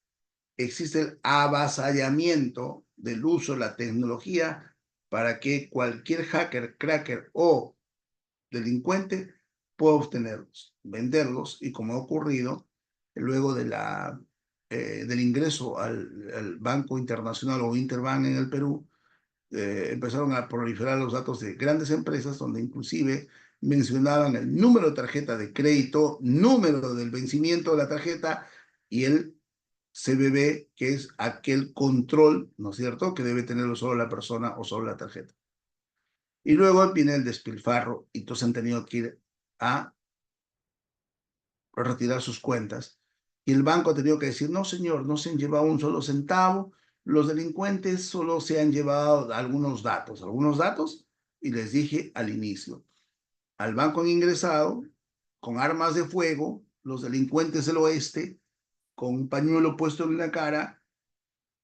existe el avasallamiento del uso de la tecnología para que cualquier hacker, cracker o delincuente pueda obtenerlos, venderlos y, como ha ocurrido luego de del ingreso al Banco Internacional o Interbank en el Perú, empezaron a proliferar los datos de grandes empresas donde inclusive mencionaban el número de tarjeta de crédito, número del vencimiento de la tarjeta y el CBB, que es aquel control, ¿no es cierto?, que debe tenerlo solo la persona o solo la tarjeta. Y luego viene el despilfarro y todos han tenido que ir a retirar sus cuentas. Y el banco ha tenido que decir, no señor, no se han llevado un solo centavo, los delincuentes solo se han llevado algunos datos, y les dije al inicio, al banco han ingresado con armas de fuego, los delincuentes del oeste, con un pañuelo puesto en la cara,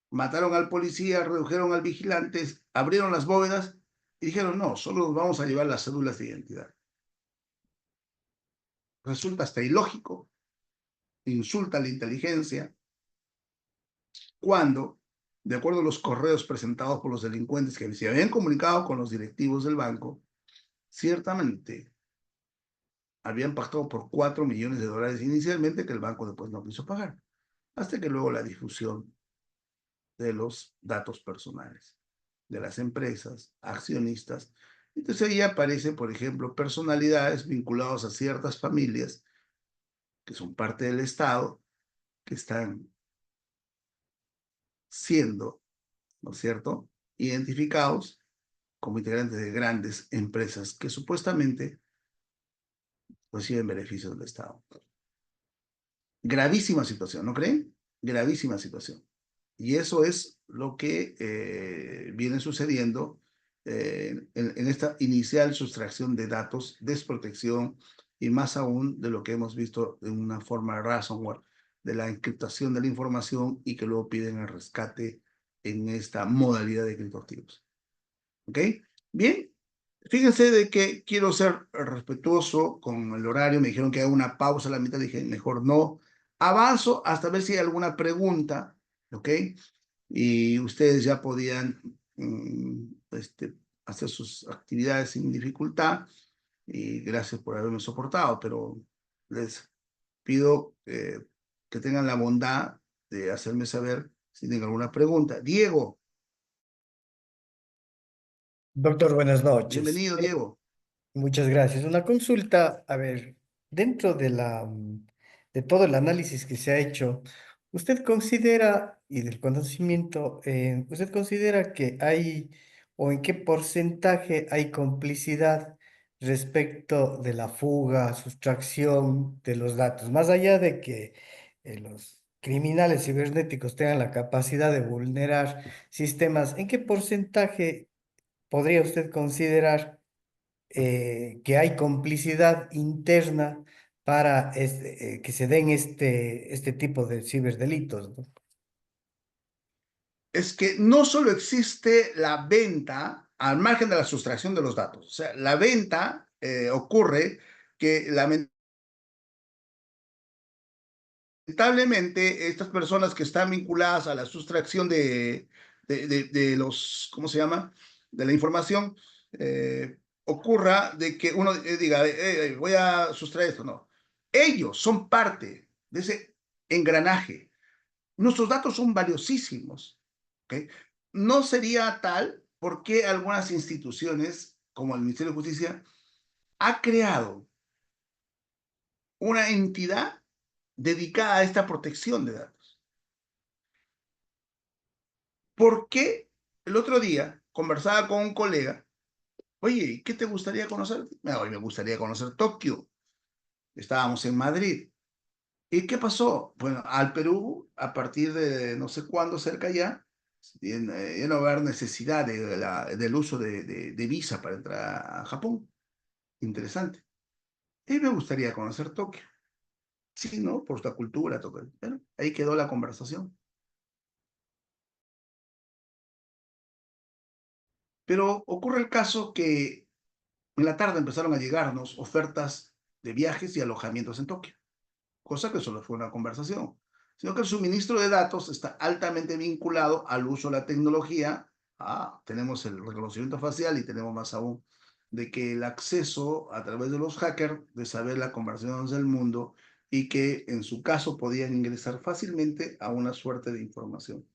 mataron al policía, redujeron al vigilante, abrieron las bóvedas y dijeron, no, solo nos vamos a llevar las cédulas de identidad. Resulta hasta ilógico, insulta a la inteligencia, cuando, de acuerdo a los correos presentados por los delincuentes que se habían comunicado con los directivos del banco, ciertamente habían pactado por $4 millones inicialmente que el banco después no quiso pagar, hasta que luego la difusión de los datos personales de las empresas, accionistas. Entonces ahí aparecen, por ejemplo, personalidades vinculadas a ciertas familias que son parte del Estado, que están siendo, ¿no es cierto?, identificados como integrantes de grandes empresas que supuestamente reciben beneficios del Estado. Gravísima situación, ¿no creen? Gravísima situación. Y eso es lo que viene sucediendo en esta inicial sustracción de datos, desprotección y más aún de lo que hemos visto en una forma de ransomware, de la encriptación de la información y que luego piden el rescate en esta modalidad de criptoactivos. ¿Ok? Bien, fíjense de que quiero ser respetuoso con el horario. Me dijeron que haga una pausa a la mitad, dije mejor no. Avanzo hasta ver si hay alguna pregunta, ¿ok? Y ustedes ya podían hacer sus actividades sin dificultad. Y gracias por haberme soportado, pero les pido que tengan la bondad de hacerme saber si tienen alguna pregunta. Diego. Doctor, buenas noches. Bienvenido, Diego. Muchas gracias. Una consulta, a ver, dentro de de todo el análisis que se ha hecho, ¿usted considera, y del conocimiento, usted considera que hay, o en qué porcentaje hay complicidad respecto de la fuga, sustracción de los datos? Más allá de que criminales cibernéticos tengan la capacidad de vulnerar sistemas, ¿en qué porcentaje podría usted considerar que hay complicidad interna para que se den este tipo de ciberdelitos, ¿no? Es que no solo existe la venta al margen de la sustracción de los datos. O sea, la venta ocurre que lamentablemente estas personas que están vinculadas a la sustracción de los, ¿cómo se llama? De la información, ocurra de que uno diga, voy a sustraer esto. No. Ellos son parte de ese engranaje. Nuestros datos son valiosísimos. ¿Okay? No sería tal porque algunas instituciones, como el Ministerio de Justicia, ha creado una entidad dedicada a esta protección de datos. ¿Por qué el otro día conversaba con un colega? Oye, ¿qué te gustaría conocer? Hoy me gustaría conocer Tokio. Estábamos en Madrid. ¿Y qué pasó? Bueno, al Perú, a partir de no sé cuándo, cerca ya, ya no va a haber necesidad del uso de visa para entrar a Japón. Interesante. Y me gustaría conocer Tokio. Sí, ¿no? Por su cultura, Tokio. Bueno, ahí quedó la conversación. Pero ocurre el caso que en la tarde empezaron a llegarnos ofertas de viajes y alojamientos en Tokio, cosa que solo fue una conversación, sino que el suministro de datos está altamente vinculado al uso de la tecnología. Tenemos el reconocimiento facial y tenemos más aún de que el acceso a través de los hackers de saber las conversaciones del mundo y que en su caso podían ingresar fácilmente a una suerte de información.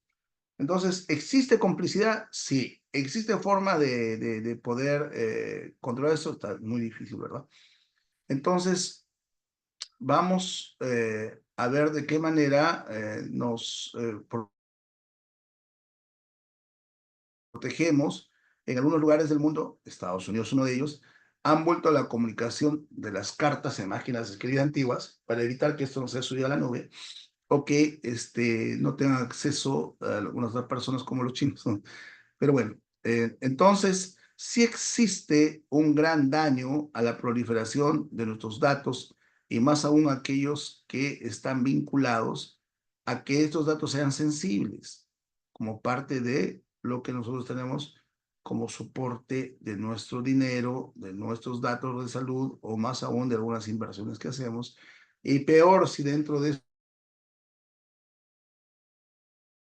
Entonces, ¿existe complicidad? Sí. ¿Existe forma de poder controlar eso? Está muy difícil, ¿verdad? Entonces, vamos a ver de qué manera nos protegemos. En algunos lugares del mundo, Estados Unidos uno de ellos, han vuelto a la comunicación de las cartas en máquinas escritas antiguas para evitar que esto no sea subido a la nube o que no tengan acceso a algunas otras personas como los chinos, ¿no? Pero bueno, entonces sí existe un gran daño a la proliferación de nuestros datos y más aún aquellos que están vinculados a que estos datos sean sensibles como parte de lo que nosotros tenemos como soporte de nuestro dinero, de nuestros datos de salud o más aún de algunas inversiones que hacemos. Y peor si dentro de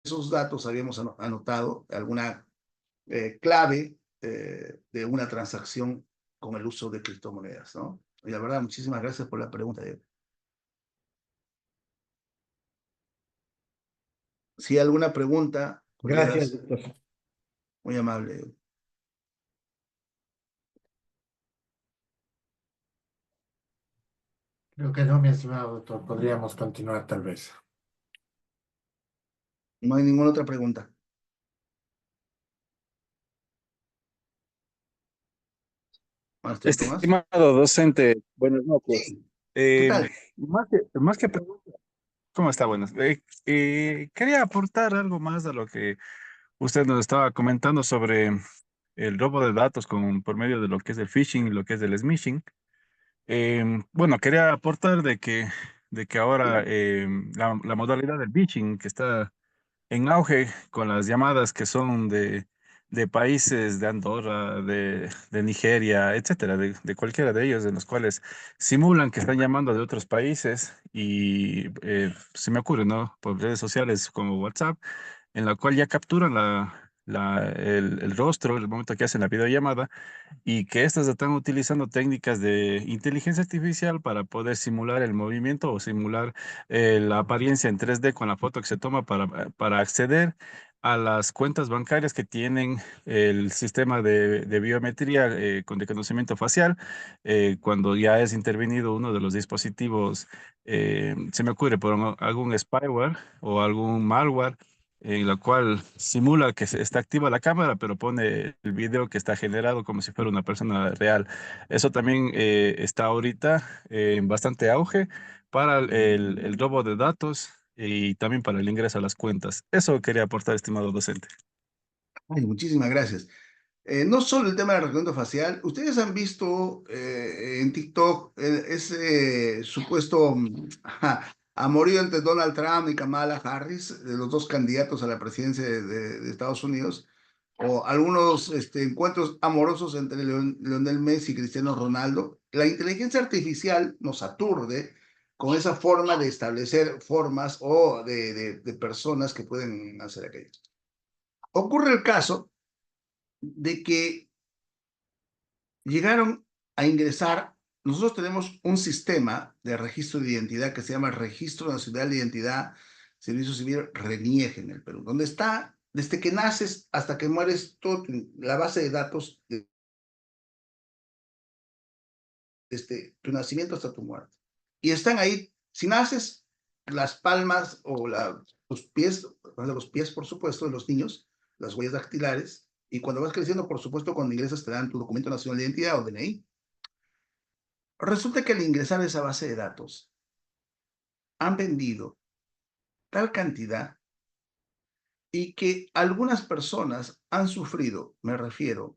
esos datos habíamos anotado alguna clave de una transacción con el uso de criptomonedas, ¿no? Y la verdad, muchísimas gracias por la pregunta, Diego. Si hay alguna pregunta, Gracias, colegas, doctor. muy amable. Creo que no, mi estimado doctor. Podríamos continuar tal vez. No hay ninguna otra pregunta. Maestro Tomás. Estimado docente, buenas noches. Sí, ¿qué tal? Más que pregunta, ¿cómo está? Buenas. Quería aportar algo más a lo que usted nos estaba comentando sobre el robo de datos por medio de lo que es el phishing y lo que es el smishing. Bueno, quería aportar de que ahora la modalidad del phishing que está en auge con las llamadas que son de países de Andorra, de Nigeria, etcétera, de cualquiera de ellos, en los cuales simulan que están llamando de otros países y se me ocurre, ¿no? Por redes sociales como WhatsApp, en la cual ya capturan el rostro, el momento que hacen la videollamada y que estas están utilizando técnicas de inteligencia artificial para poder simular el movimiento o simular la apariencia en 3D con la foto que se toma para acceder a las cuentas bancarias que tienen el sistema de biometría con reconocimiento facial. Cuando ya es intervenido uno de los dispositivos, se me ocurre por algún spyware o algún malware en la cual simula que está activa la cámara, pero pone el video que está generado como si fuera una persona real. Eso también está ahorita en bastante auge para el robo de datos y también para el ingreso a las cuentas. Eso quería aportar, estimado docente. Ay, muchísimas gracias. No solo el tema del reconocimiento facial, ustedes han visto en TikTok ese supuesto amorío entre Donald Trump y Kamala Harris, de los dos candidatos a la presidencia de Estados Unidos, o algunos encuentros amorosos entre Lionel Messi y Cristiano Ronaldo. La inteligencia artificial nos aturde con esa forma de establecer formas o de personas que pueden hacer aquello. Ocurre el caso de que llegaron a ingresar, nosotros tenemos un sistema de registro de identidad que se llama Registro Nacional de Identidad, Servicio Civil RENIEG en el Perú, donde está, desde que naces hasta que mueres, la base de datos desde tu nacimiento hasta tu muerte. Y están ahí, si naces, las palmas o los pies, por supuesto, de los niños, las huellas dactilares, y cuando vas creciendo, por supuesto, cuando ingresas te dan tu documento nacional de identidad o DNI. Resulta que al ingresar a esa base de datos, han vendido tal cantidad y que algunas personas han sufrido, me refiero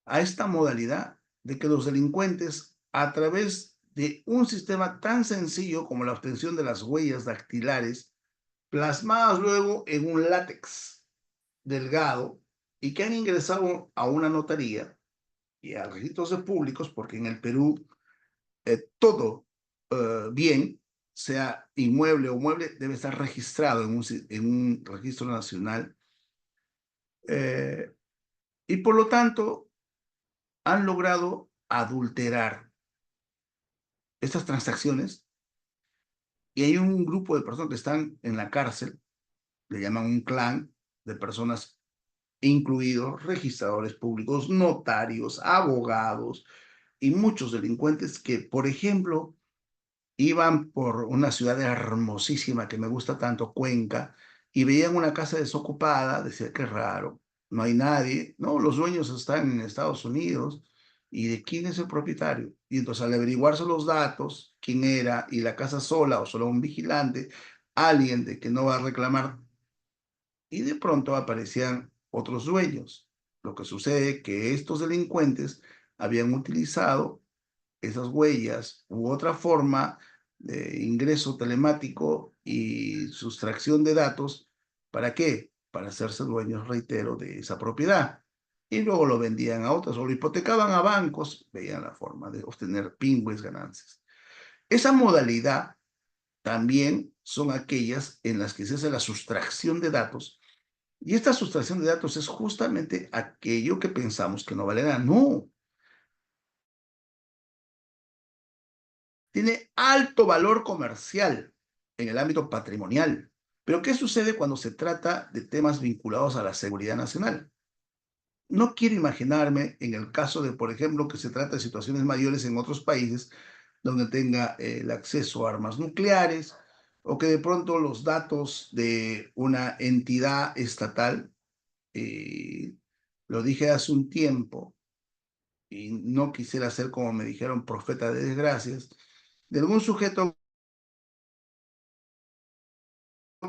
a esta modalidad de que los delincuentes, a través de un sistema tan sencillo como la obtención de las huellas dactilares, plasmadas luego en un látex delgado y que han ingresado a una notaría y a registros públicos, porque en el Perú todo bien, sea inmueble o mueble, debe estar registrado en un registro nacional. Y por lo tanto, han logrado adulterar estas transacciones y hay un grupo de personas que están en la cárcel, le llaman un clan de personas incluidos registradores públicos, notarios, abogados y muchos delincuentes que, por ejemplo, iban por una ciudad hermosísima que me gusta tanto, Cuenca, y veían una casa desocupada, decía, qué raro, no hay nadie, no, los dueños están en Estados Unidos, ¿y de quién es el propietario? Y entonces al averiguarse los datos, quién era, y la casa sola o solo un vigilante, alguien de que no va a reclamar, y de pronto aparecían otros dueños. Lo que sucede que estos delincuentes habían utilizado esas huellas u otra forma de ingreso telemático y sustracción de datos. ¿Para qué? Para hacerse dueños, reitero, de esa propiedad. Y luego lo vendían a otros o lo hipotecaban a bancos, veían la forma de obtener pingües ganancias. Esa modalidad también son aquellas en las que se hace la sustracción de datos. Y esta sustracción de datos es justamente aquello que pensamos que no vale nada. No, tiene alto valor comercial en el ámbito patrimonial. Pero ¿qué sucede cuando se trata de temas vinculados a la seguridad nacional? No quiero imaginarme en el caso de, por ejemplo, que se trata de situaciones mayores en otros países donde tenga el acceso a armas nucleares o que de pronto los datos de una entidad estatal, lo dije hace un tiempo y no quisiera ser, como me dijeron, profeta de desgracias, de algún sujeto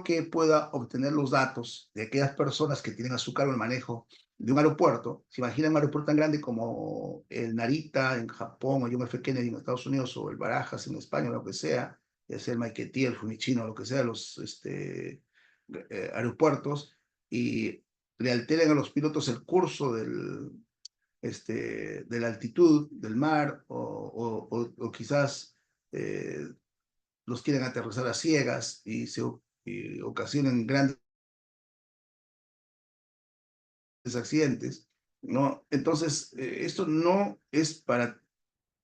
que pueda obtener los datos de aquellas personas que tienen a su cargo el manejo de un aeropuerto. Se imaginan un aeropuerto tan grande como el Narita en Japón, o John F. Kennedy en Estados Unidos, o el Barajas en España, o lo que sea, ya sea el Maiquetía, el Fiumicino, lo que sea, los aeropuertos, y le alteren a los pilotos el curso de la altitud del mar, o quizás los quieren aterrizar a ciegas y ocasionan grandes accidentes, ¿no? Entonces, esto no es para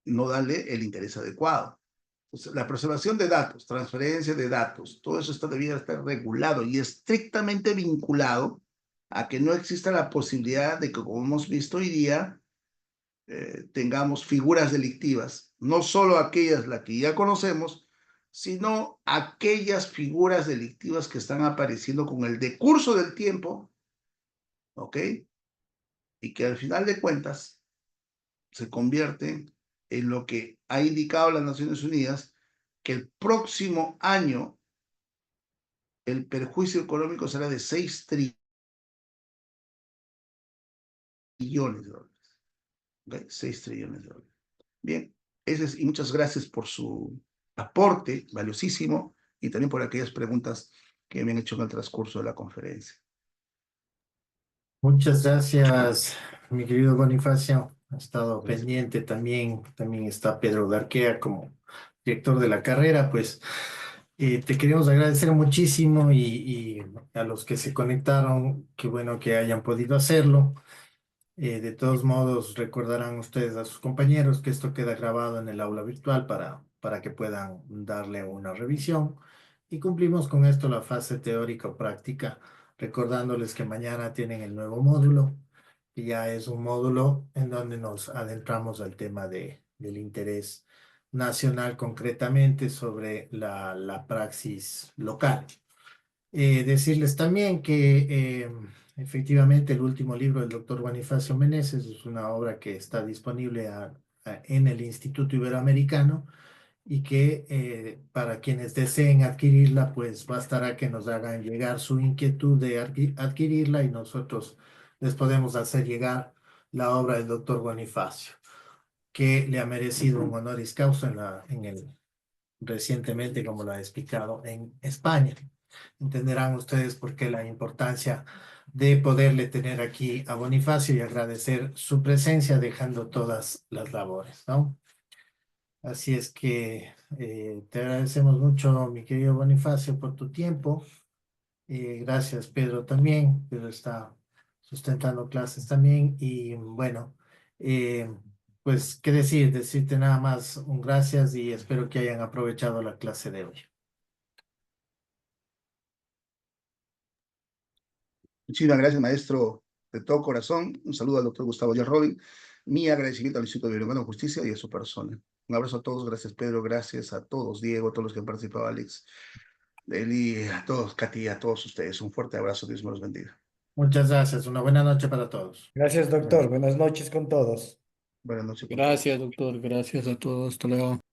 no darle el interés adecuado. Entonces, la preservación de datos, transferencia de datos, todo eso debería estar regulado y estrictamente vinculado a que no exista la posibilidad de que, como hemos visto hoy día, tengamos figuras delictivas, no solo aquellas las que ya conocemos, sino aquellas figuras delictivas que están apareciendo con el decurso del tiempo, ¿ok? Y que al final de cuentas se convierten en lo que ha indicado las Naciones Unidas, que el próximo año el perjuicio económico será de 6 trillones de dólares. ¿Ok? 6 trillones de dólares. Bien, y muchas gracias por su aporte valiosísimo y también por aquellas preguntas que me han hecho en el transcurso de la conferencia. Muchas gracias, mi querido Bonifacio. Ha estado Gracias. pendiente también. También está Pedro Darquea como director de la carrera. Pues te queremos agradecer muchísimo y a los que se conectaron, qué bueno que hayan podido hacerlo. De todos modos, recordarán ustedes a sus compañeros que esto queda grabado en el aula virtual para que puedan darle una revisión. Y cumplimos con esto la fase teórica o práctica, recordándoles que mañana tienen el nuevo módulo, que ya es un módulo en donde nos adentramos al tema del interés nacional, concretamente sobre la praxis local. Decirles también que efectivamente el último libro del doctor Bonifacio Meneses es una obra que está disponible en el Instituto Iberoamericano y que para quienes deseen adquirirla, pues bastará que nos hagan llegar su inquietud de adquirirla y nosotros les podemos hacer llegar la obra del doctor Bonifacio, que le ha merecido un honoris causa recientemente, como lo ha explicado, en España. Entenderán ustedes por qué la importancia de poderle tener aquí a Bonifacio y agradecer su presencia dejando todas las labores, ¿no? Así es que te agradecemos mucho, mi querido Bonifacio, por tu tiempo. Gracias, Pedro, también. Pedro está sustentando clases también. Y bueno, eh, pues, ¿qué decir? Decirte nada más un gracias y espero que hayan aprovechado la clase de hoy. Muchísimas gracias, maestro, de todo corazón. Un saludo al doctor Gustavo Díaz Robin. Mi agradecimiento al Instituto Iberoamericano de Justicia y a su persona. Un abrazo a todos. Gracias, Pedro. Gracias a todos, Diego, a todos los que han participado, Alex, Eli, a todos, Katy, a todos ustedes. Un fuerte abrazo. Dios me los bendiga. Muchas gracias. Una buena noche para todos. Gracias, doctor. Buenas noches con todos. Buenas noches. Gracias, doctor. Gracias a todos. Hasta luego.